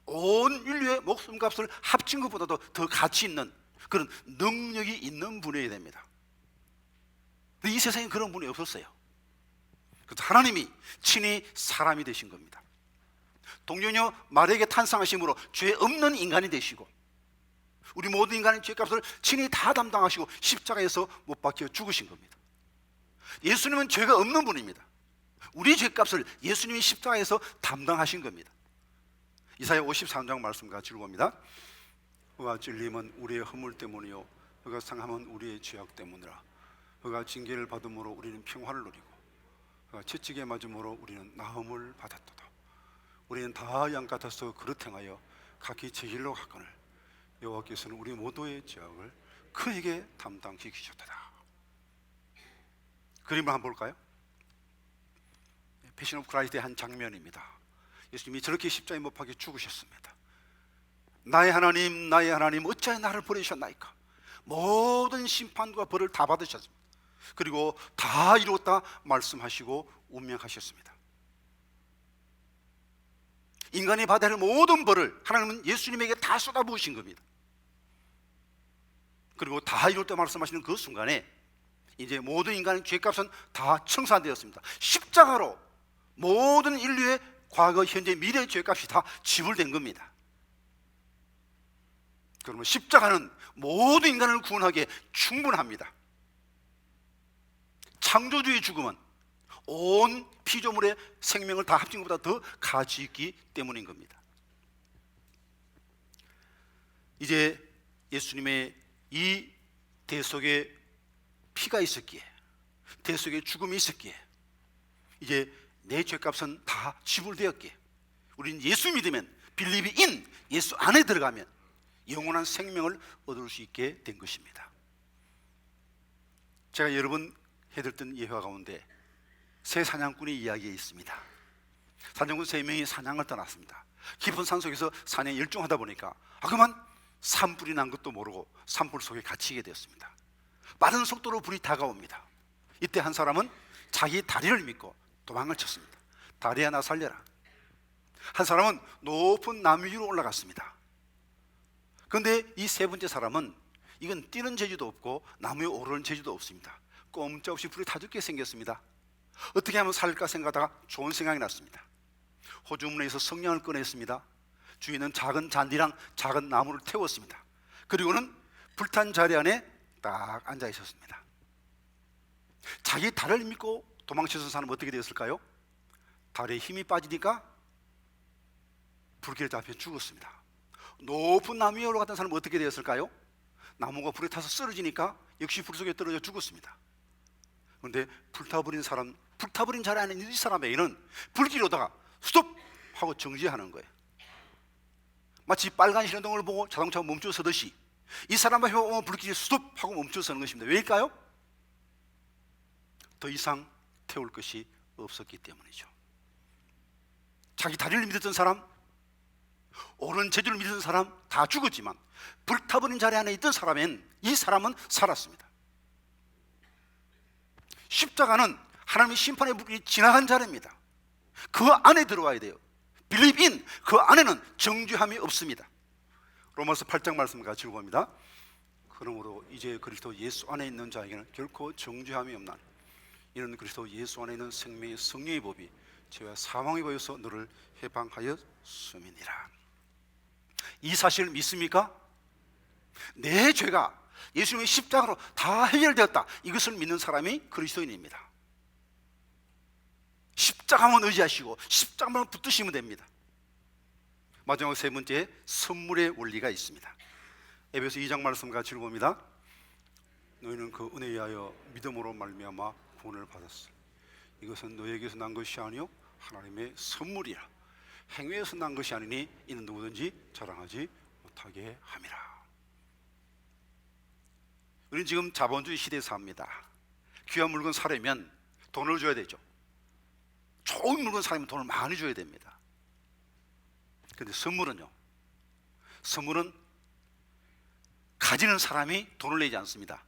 온 인류의 목숨값을 합친 것보다도 더 가치 있는 그런 능력이 있는 분이어야 됩니다. 근데 이 세상에 그런 분이 없었어요. 그래서 하나님이 친히 사람이 되신 겁니다. 동료녀 마리아에게 탄생하심으로 죄 없는 인간이 되시고 우리 모든 인간의 죄값을 친히 다 담당하시고 십자가에서 못 박혀 죽으신 겁니다. 예수님은 죄가 없는 분입니다. 우리 죄값을 예수님이 십자가에서 담당하신 겁니다. 이사야 53장 말씀 같이 읽어봅니다. 그가 찔림은 우리의 허물 때문이요 그가 상함은 우리의 죄악 때문이라. 그가 징계를 받음으로 우리는 평화를 누리고 그가 채찍에 맞음으로 우리는 나음을 받았도다. 우리는 다 양 같아서 그릇 행하여 각기 제 길로 갔거늘 여호와께서는 우리 모두의 죄악을 그에게 담당시키셨도다. 그림을 한번 볼까요? 패션 오브 크라이스트의 한 장면입니다. 예수님이 저렇게 십자가에 못 박혀 죽으셨습니다. 나의 하나님 어찌하여 나를 버리셨나이까. 모든 심판과 벌을 다 받으셨습니다. 그리고 다 이루었다 말씀하시고 운명하셨습니다. 인간이 받아야 할 모든 벌을 하나님은 예수님에게 다 쏟아부으신 겁니다. 그리고 다 이루었다 말씀하시는 그 순간에 이제 모든 인간의 죄값은 다 청산되었습니다. 십자가로 모든 인류의 과거, 현재, 미래의 죄값이 다 지불된 겁니다. 그러면 십자가는 모든 인간을 구원하기에 충분합니다. 창조주의 죽음은 온 피조물의 생명을 다 합친 것보다 더 가치 있기 때문인 겁니다. 이제 예수님의 이 대속에 피가 있었기에, 대속에 죽음이 있었기에, 이제 내 죄값은 다 지불되었기에 우리는 예수 믿으면, 빌리비 인, 예수 안에 들어가면 영원한 생명을 얻을 수 있게 된 것입니다. 제가 여러 번 해드렸던 예화 가운데 새 사냥꾼의 이야기가 있습니다. 사냥꾼 3명이 사냥을 떠났습니다. 깊은 산속에서 사냥에 열중하다 보니까 그만 산불이 난 것도 모르고 산불 속에 갇히게 되었습니다. 빠른 속도로 불이 다가옵니다. 이때 한 사람은 자기 다리를 믿고 도망을 쳤습니다. 다리야 나 살려라. 한 사람은 높은 나무 위로 올라갔습니다. 그런데 이 세 번째 사람은 이건 뛰는 재주도 없고 나무에 오르는 재주도 없습니다. 꼼짝없이 불이 다 죽게 생겼습니다. 어떻게 하면 살까 생각하다가 좋은 생각이 났습니다. 호주머니에서 성냥을 꺼냈습니다. 주위에 있는 작은 잔디랑 작은 나무를 태웠습니다. 그리고는 불탄 자리 안에 딱 앉아 있었습니다. 자기 다리를 믿고 도망쳐서 사람은 어떻게 되었을까요? 다리에 힘이 빠지니까 불길에 잡혀 죽었습니다. 높은 나무 위에 올라갔던 사람은 어떻게 되었을까요? 나무가 불에 타서 쓰러지니까 역시 불 속에 떨어져 죽었습니다. 그런데 불타버린 자리 안에 있는 이 사람에게는 불길이 오다가 스톱! 하고 정지하는 거예요. 마치 빨간 신호등을 보고 자동차가 멈춰 서듯이 이 사람 앞에 오면 불길이 스톱! 하고 멈춰 서는 것입니다. 왜일까요? 더 이상 태울 것이 없었기 때문이죠. 자기 다리를 믿었던 사람, 옳은 재주를 믿었던 사람 다 죽었지만 불타버린 자리 안에 있던 사람은 이 사람은 살았습니다. 십자가는 하나님의 심판의 불이 지나간 자리입니다. 그 안에 들어와야 돼요. Believe in, 그 안에는 정죄함이 없습니다. 로마서 8장 말씀 같이 읽어봅니다. 그러므로 이제 그리스도 예수 안에 있는 자에게는 결코 정죄함이 없나니 이는 그리스도 예수 안에 있는 생명의 성령의 법이 죄와 사망의 법에서 너를 해방하였음이니라. 이 사실을 믿습니까? 내 죄가 예수님의 십자가로 다 해결되었다, 이것을 믿는 사람이 그리스도인입니다. 십자가만 의지하시고 십자가만 붙드시면 됩니다. 마지막 세 번째, 선물의 원리가 있습니다. 에베소 2장 말씀 같이 읽어봅니다. 너희는 그 은혜에 의하여 믿음으로 말미암아 구원을 받았으니 이것은 너희에게서 난 것이 아니요 하나님의 선물이라. 행위에서 난 것이 아니니 이는 누구든지 자랑하지 못하게 함이라. 우리는 지금 자본주의 시대에 삽니다. 귀한 물건 사려면 돈을 줘야 되죠. 좋은 물건 사려면 돈을 많이 줘야 됩니다. 그런데 선물은요, 선물은 가지는 사람이 돈을 내지 않습니다.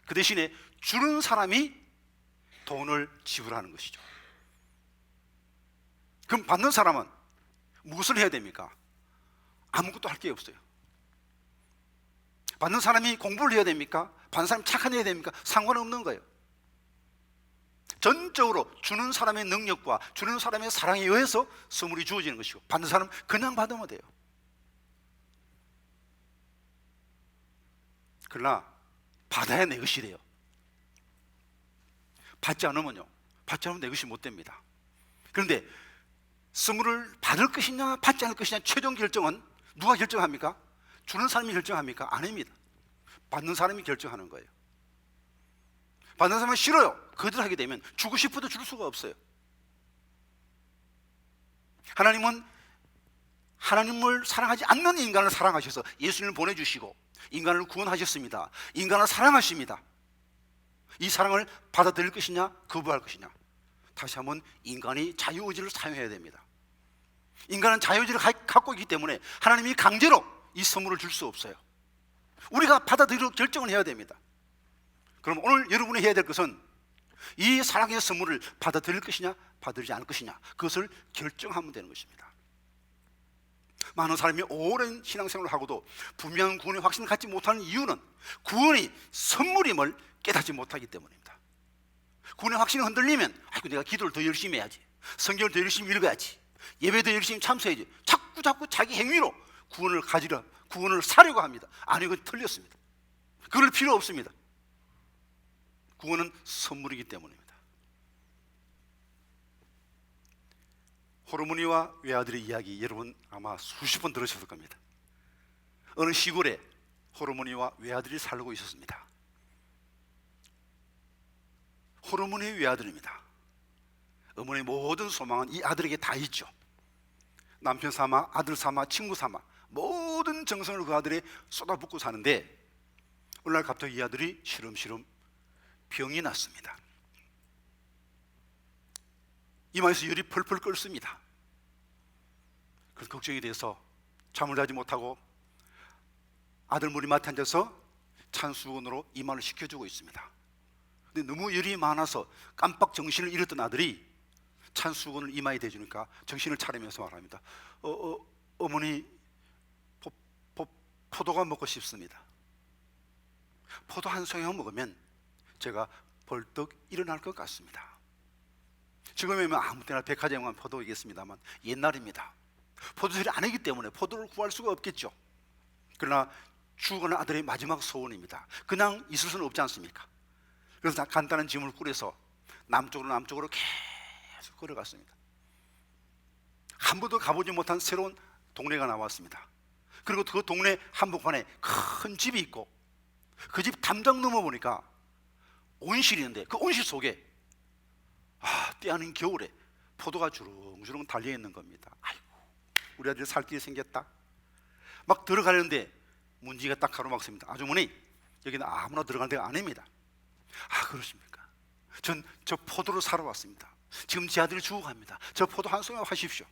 그 대신에 주는 사람이 돈을 지불하는 것이죠. 그럼 받는 사람은 무엇을 해야 됩니까? 아무것도 할 게 없어요. 받는 사람이 공부를 해야 됩니까? 받는 사람이 착한 해야 됩니까? 상관없는 거예요. 전적으로 주는 사람의 능력과 주는 사람의 사랑에 의해서 선물이 주어지는 것이고, 받는 사람은 그냥 받으면 돼요. 그러나 받아야 내 것이 돼요. 받지 않으면요, 받지 않으면 내 것이 못 됩니다. 그런데 선물을 받을 것이냐 받지 않을 것이냐 최종 결정은 누가 결정합니까? 주는 사람이 결정합니까? 아닙니다. 받는 사람이 결정하는 거예요. 받는 사람은 싫어요. 그대로 하게 되면 주고 싶어도 줄 수가 없어요. 하나님은 하나님을 사랑하지 않는 인간을 사랑하셔서 예수님을 보내주시고 인간을 구원하셨습니다. 인간을 사랑하십니다. 이 사랑을 받아들일 것이냐 거부할 것이냐, 다시 한번 인간이 자유의지를 사용해야 됩니다. 인간은 자유의지를 갖고 있기 때문에 하나님이 강제로 이 선물을 줄 수 없어요. 우리가 받아들이고 결정을 해야 됩니다. 그럼 오늘 여러분이 해야 될 것은 이 사랑의 선물을 받아들일 것이냐 받아들이지 않을 것이냐, 그것을 결정하면 되는 것입니다. 많은 사람이 오랜 신앙생활을 하고도 분명한 구원의 확신을 갖지 못하는 이유는 구원이 선물임을 깨닫지 못하기 때문입니다. 구원의 확신이 흔들리면 아이고 내가 기도를 더 열심히 해야지, 성경을 더 열심히 읽어야지, 예배 더 열심히 참석해야지, 자꾸 자기 행위로 구원을 가지려, 구원을 사려고 합니다. 아니, 그건 틀렸습니다. 그럴 필요 없습니다. 구원은 선물이기 때문입니다. 호르몬이와 외아들의 이야기 여러분 아마 수십 번 들으셨을 겁니다. 어느 시골에 호르몬이와 외아들이 살고 있었습니다. 호르몬의 외아들입니다. 어머니의 모든 소망은 이 아들에게 다 있죠. 남편 삼아, 아들 삼아, 친구 삼아 모든 정성을 그 아들에 쏟아붓고 사는데 어느 날 갑자기 이 아들이 시름시름 병이 났습니다. 이마에서 열이 펄펄 끓습니다. 그래서 걱정이 돼서 잠을 자지 못하고 아들 머리맡에 앉아서 찬수건으로 이마를 식혀주고 있습니다. 근데 너무 열이 많아서 깜빡 정신을 잃었던 아들이 찬수건을 이마에 대주니까 정신을 차리면서 말합니다. 어머니, 포도가 먹고 싶습니다. 포도 한 송이 먹으면 제가 벌떡 일어날 것 같습니다. 지금이면 아무 때나 백화점에 가면 포도이겠습니다만 옛날입니다. 포도철이 아니기 때문에 포도를 구할 수가 없겠죠. 그러나 죽어가는 아들의 마지막 소원입니다. 그냥 있을 수는 없지 않습니까? 그래서 간단한 짐을 꾸려서 남쪽으로 계속 걸어갔습니다. 한 번도 가보지 못한 새로운 동네가 나왔습니다. 그리고 그 동네 한복판에 큰 집이 있고 그 집 담장 넘어보니까 온실이 있는데 그 온실 속에 때 아닌 겨울에 포도가 주렁주렁 달려있는 겁니다. 아이고, 우리 아들 살 길이 생겼다. 막 들어가려는데 문지기가 딱 가로막습니다. 아주머니, 여기는 아무나 들어가는 데가 아닙니다. 그러십니까? 전 저 포도를 사러 왔습니다. 지금 제 아들이 죽어갑니다. 저 포도 한 송이 하십시오.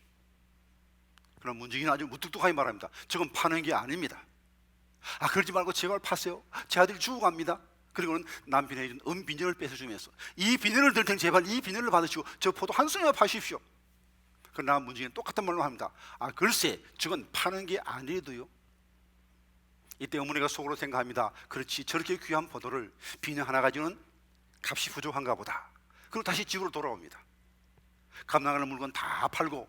그럼 문지기는 아주 무뚝뚝하게 말합니다. 저건 파는 게 아닙니다. 그러지 말고 제발 파세요. 제 아들이 죽어갑니다. 그리고는 남편에게 준 은비닐을 뺏어주면서 이 비닐을 들 테니 제발 이 비닐을 받으시고 저 포도 한 송이만 파십시오. 그러나 문지기는 똑같은 말로 합니다. 글쎄, 저건 파는 게 아니래도요. 이때 어머니가 속으로 생각합니다. 그렇지, 저렇게 귀한 포도를 비닐 하나 가지고는 값이 부족한가 보다. 그리고 다시 집으로 돌아옵니다. 감당하는 물건 다 팔고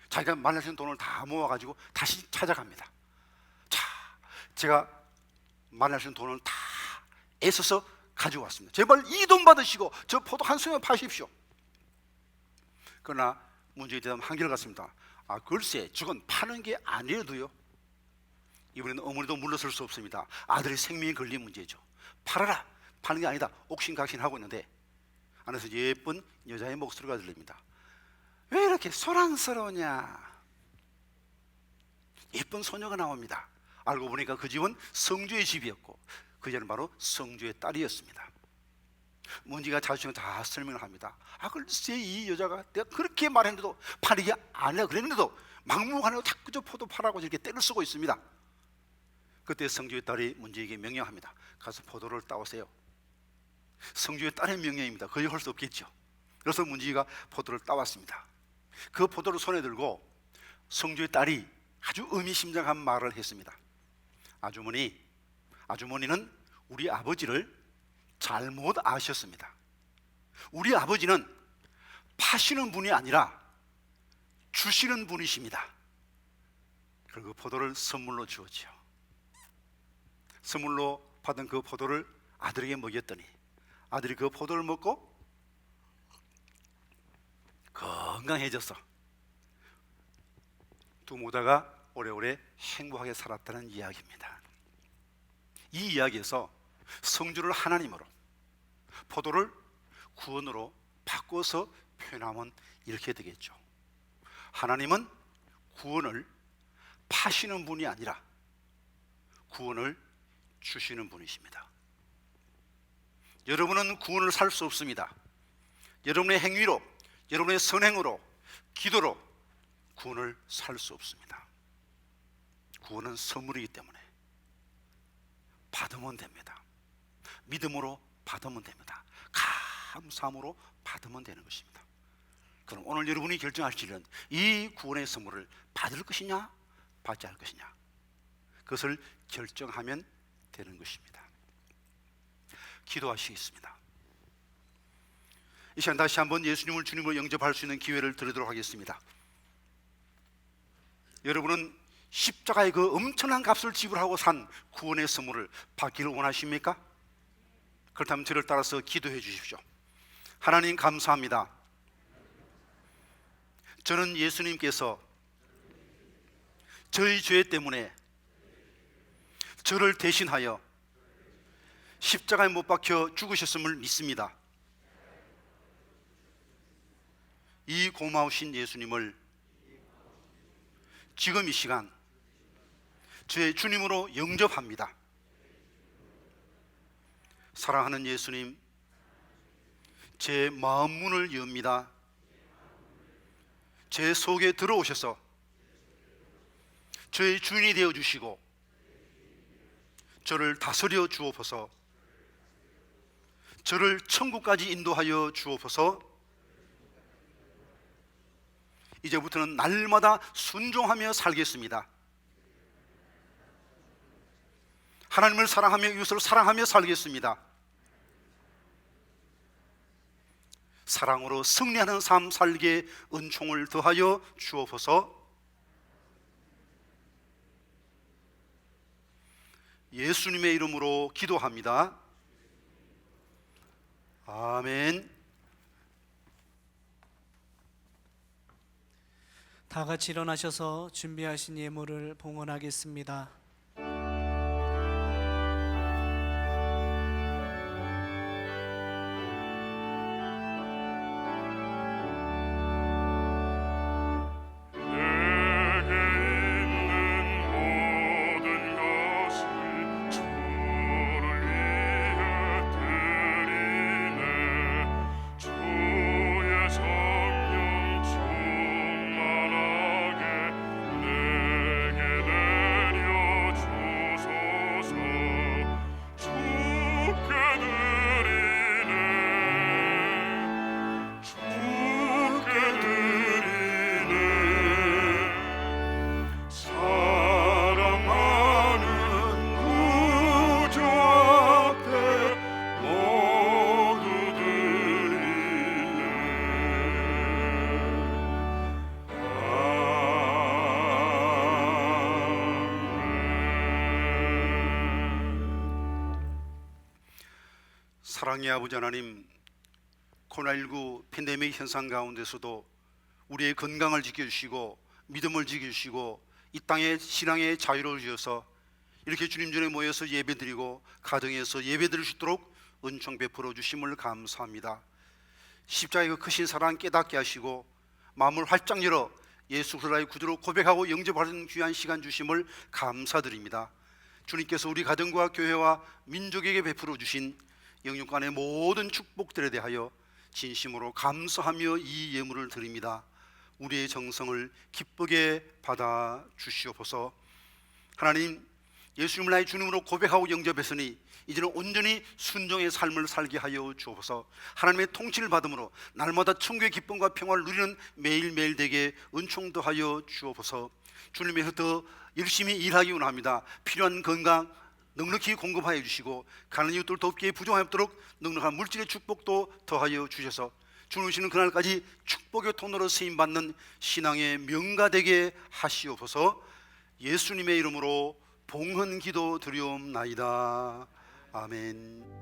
자기가 말릴 수 있는 돈을 다 모아가지고 다시 찾아갑니다. 자, 제가 마련하신 돈을 다 애써서 가지고 왔습니다. 제발 이 돈 받으시고 저 포도 한 송이 파십시오. 그러나 문제가 되면 한결 같습니다. 글쎄 저건 파는 게 아니어도요. 이번에는 어머니도 물러설 수 없습니다. 아들의 생명이 걸린 문제죠. 팔아라. 파는 게 아니다. 옥신각신하고 있는데 안에서 예쁜 여자의 목소리가 들립니다. 왜 이렇게 소란스러우냐. 예쁜 소녀가 나옵니다. 알고 보니까 그 집은 성주의 집이었고 그 여자는 바로 성주의 딸이었습니다. 문지가 자주적으로 다 설명을 합니다. 글쎄 이 여자가 내가 그렇게 말했는데도 파는 게 아니라 그랬는데도 막무가내로 자꾸 저 포도 파라고 이렇게 떼를 쓰고 있습니다. 그때 성주의 딸이 문지에게 명령합니다. 가서 포도를 따오세요. 성주의 딸의 명령입니다. 거의 할 수 없겠죠. 그래서 문지가 포도를 따왔습니다. 그 포도를 손에 들고 성주의 딸이 아주 의미심장한 말을 했습니다. 아주머니는 우리 아버지를 잘못 아셨습니다. 우리 아버지는 파시는 분이 아니라 주시는 분이십니다. 그리고 포도를 선물로 주었죠. 선물로 받은 그 포도를 아들에게 먹였더니 아들이 그 포도를 먹고 건강해졌어. 두 모자가 오래오래 행복하게 살았다는 이야기입니다. 이 이야기에서 성주를 하나님으로, 포도를 구원으로 바꿔서 표현하면 이렇게 되겠죠. 하나님은 구원을 파시는 분이 아니라 구원을 주시는 분이십니다. 여러분은 구원을 살 수 없습니다. 여러분의 행위로, 여러분의 선행으로, 기도로 구원을 살 수 없습니다. 구원은 선물이기 때문에 받으면 됩니다. 믿음으로 받으면 됩니다. 감사함으로 받으면 되는 것입니다. 그럼 오늘 여러분이 결정하실 일은 이 구원의 선물을 받을 것이냐 받지 않을 것이냐, 그것을 결정하면 되는 것입니다. 기도하시겠습니다. 이 시간 다시 한번 예수님을 주님으로 영접할 수 있는 기회를 드리도록 하겠습니다. 여러분은 십자가의 그 엄청난 값을 지불하고 산 구원의 선물을 받기를 원하십니까? 그렇다면 저를 따라서 기도해 주십시오. 하나님 감사합니다. 저는 예수님께서 저희 죄 때문에 저를 대신하여 십자가에 못 박혀 죽으셨음을 믿습니다. 이 고마우신 예수님을 지금 이 시간 저의 주님으로 영접합니다. 사랑하는 예수님, 제 마음 문을 엽니다. 제 속에 들어오셔서 저의 주인이 되어 주시고 저를 다스려 주옵소서. 저를 천국까지 인도하여 주옵소서. 이제부터는 날마다 순종하며 살겠습니다. 하나님을 사랑하며 이웃을 사랑하며 살겠습니다. 사랑으로 승리하는 삶 살기에 은총을 더하여 주옵소서. 예수님의 이름으로 기도합니다. 아멘. 다 같이 일어나셔서 준비하신 예물을 봉헌하겠습니다. 내게 내려 사랑의 아버지 하나님, 코로나19 팬데믹 현상 가운데서도 우리의 건강을 지켜주시고 믿음을 지켜주시고 이 땅의 신앙의 자유를 주셔서 이렇게 주님 전에 모여서 예배드리고 가정에서 예배드릴 수 있도록 은총 베풀어 주심을 감사합니다. 십자가의 그 크신 사랑 깨닫게 하시고 마음을 활짝 열어 예수 그리스도의 구주로 고백하고 영접하는 귀한 시간 주심을 감사드립니다. 주님께서 우리 가정과 교회와 민족에게 베풀어 주신 영육간의 모든 축복들에 대하여 진심으로 감사하며 이 예물을 드립니다. 우리의 정성을 기쁘게 받아 주시옵소서. 하나님, 예수님을 나의 주님으로 고백하고 영접했으니 이제는 온전히 순종의 삶을 살게 하여 주옵소서. 하나님의 통치를 받음으로 날마다 천국의 기쁨과 평화를 누리는 매일매일 되게 은총 더하여 주옵소서. 주님께서 더 열심히 일하기 원합니다. 필요한 건강 넉넉히 공급하여 주시고 가는 이웃들 돕기에 부족하도록 넉넉한 물질의 축복도 더하여 주셔서 주님 오시는 그날까지 축복의 통로로 쓰임받는 신앙의 명가 되게 하시옵소서. 예수님의 이름으로 봉헌 기도 드리옵나이다. 아멘.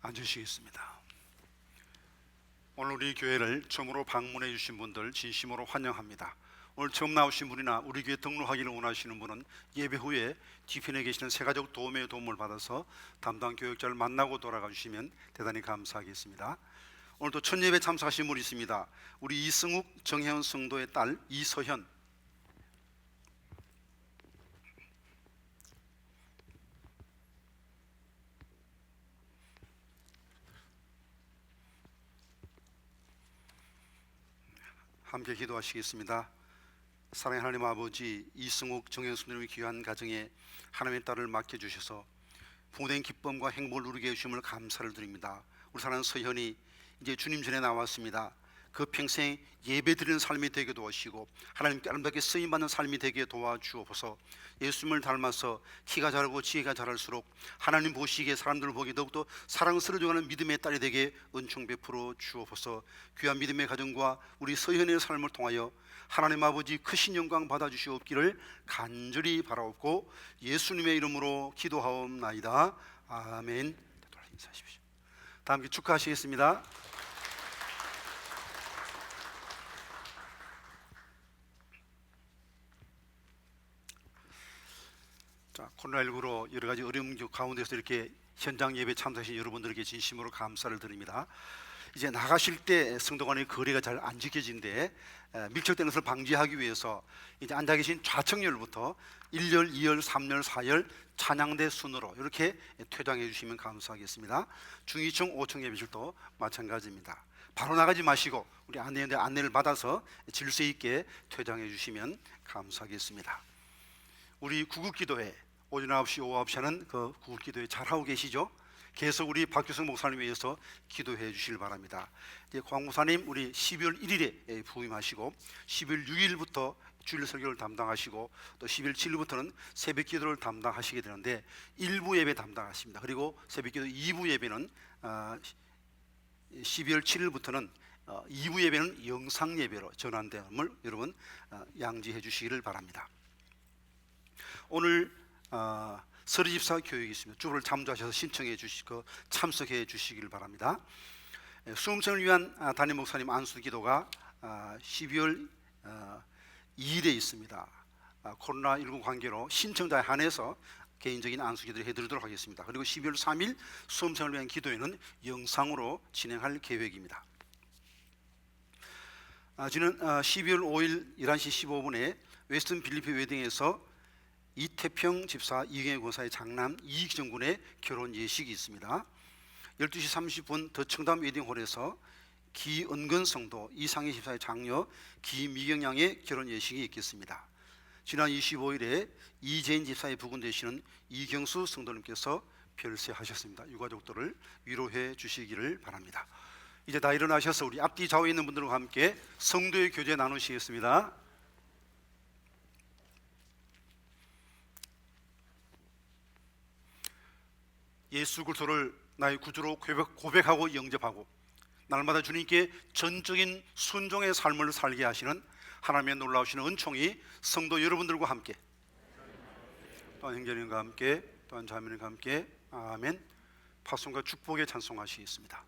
앉으시겠습니다. 오늘 우리 교회를 처음으로 방문해 주신 분들 진심으로 환영합니다. 오늘 처음 나오신 분이나 우리 교회 등록하기를 원하시는 분은 예배 후에 뒤편에 계시는 새가족 도움의 도움을 받아서 담당 교역자를 만나고 돌아가 주시면 대단히 감사하겠습니다. 오늘도 첫 예배 참석하신 분이 있습니다. 우리 이승욱 정혜원 성도의 딸 이서현, 함께 기도하시겠습니다. 사랑의 하나님 아버지, 이승욱 정혜원 성도님의 귀한 가정에 하나님의 딸을 맡겨주셔서 부모된 기쁨과 행복을 누리게 해주심을 감사를 드립니다. 우리 사랑하는 서현이 이제 주님 전에 나왔습니다. 그 평생 예배드리는 삶이 되게 도와주시고 하나님께 아름답게 쓰임받는 삶이 되게 도와주옵소서. 예수님을 닮아서 키가 자라고 지혜가 자랄수록 하나님 보시기에 사람들을 보기 더욱더 사랑스러워져가는 믿음의 딸이 되게 은총 베풀어 주옵소서. 귀한 믿음의 가정과 우리 서현의 삶을 통하여 하나님 아버지 크신 영광 받아주시옵기를 간절히 바라옵고 예수님의 이름으로 기도하옵나이다. 아멘. 인사하십시오. 다 함께 축하하시겠습니다. 자, 코로나19로 여러 가지 어려움 가운데서 이렇게 현장 예배 참석하신 여러분들에게 진심으로 감사를 드립니다. 이제 나가실 때 성도 간의 거리가 잘 안 지켜진데 밀접되는 것을 방지하기 위해서 이제 앉아 계신 좌측열부터 1열, 2열, 3열, 4열 찬양대 순으로 이렇게 퇴장해 주시면 감사하겠습니다. 중위층, 5층 예배실도 마찬가지입니다. 바로 나가지 마시고 우리 안내를 받아서 질서 있게 퇴장해 주시면 감사하겠습니다. 우리 구국기도회 오전 9시, 오후 9시 하는 그 구국기도회 잘하고 계시죠? 계속 우리 박규성 목사님 위해서 기도해 주시길 바랍니다. 이제 광 목사님 우리 12월 1일에 부임하시고 12월 6일부터 주일 설교를 담당하시고 또 12월 7일부터는 새벽 기도를 담당하시게 되는데 1부 예배 담당하십니다. 그리고 새벽 기도 2부 예배는 12월 7일부터는 2부 예배는 영상 예배로 전환됨을 여러분 양지해 주시기를 바랍니다. 오늘 서리집사 교육이 있습니다. 주보를 잠조하셔서 신청해 주시고 참석해 주시길 바랍니다. 수험생을 위한 담임 목사님 안수 기도가 12월 2일에 있습니다. 코로나19 관계로 신청자에 한해서 개인적인 안수 기도를 해드리도록 하겠습니다. 그리고 12월 3일 수험생을 위한 기도회는 영상으로 진행할 계획입니다. 지난 12월 5일 11시 15분에 웨스턴 빌리피 웨딩에서 이태평 집사 이경혜 권사의 장남 이기정 군의 결혼 예식이 있습니다. 12시 30분 더 청담 웨딩홀에서 기은근 성도 이상희 집사의 장녀 기미경 양의 결혼 예식이 있겠습니다. 지난 25일에 이재인 집사의 부군 되시는 이경수 성도님께서 별세하셨습니다. 유가족들을 위로해 주시기를 바랍니다. 이제 다 일어나셔서 우리 앞뒤 좌우에 있는 분들과 함께 성도의 교제 나누시겠습니다. 예수 그리스도를 나의 구주로 고백하고 영접하고 날마다 주님께 전적인 순종의 삶을 살게 하시는 하나님의 놀라우신 은총이 성도 여러분들과 함께, 또한 형제님과 함께, 또한 자매님과 함께, 아멘. 파송과 축복의 찬송하시겠습니다.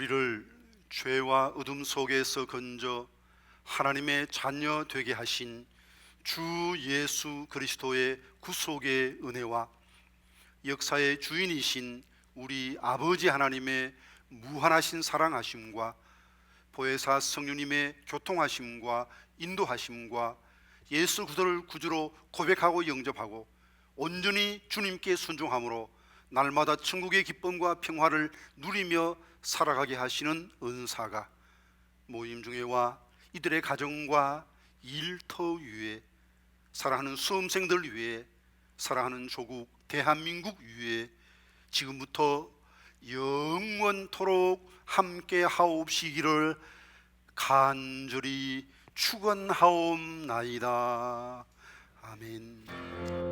우리를 죄와 어둠 속에서 건져 하나님의 자녀 되게 하신 주 예수 그리스도의 구속의 은혜와 역사의 주인이신 우리 아버지 하나님의 무한하신 사랑하심과 보혜사 성령님의 교통하심과 인도하심과 예수 그리스도를 구주로 고백하고 영접하고 온전히 주님께 순종함으로 날마다 천국의 기쁨과 평화를 누리며 살아가게 하시는 은사가 모임 중에와 이들의 가정과 일터 위에 사랑하는 수험생들 위에 사랑하는 조국 대한민국 위에 지금부터 영원토록 함께 하옵시기를 간절히 축원하옵나이다. 아멘.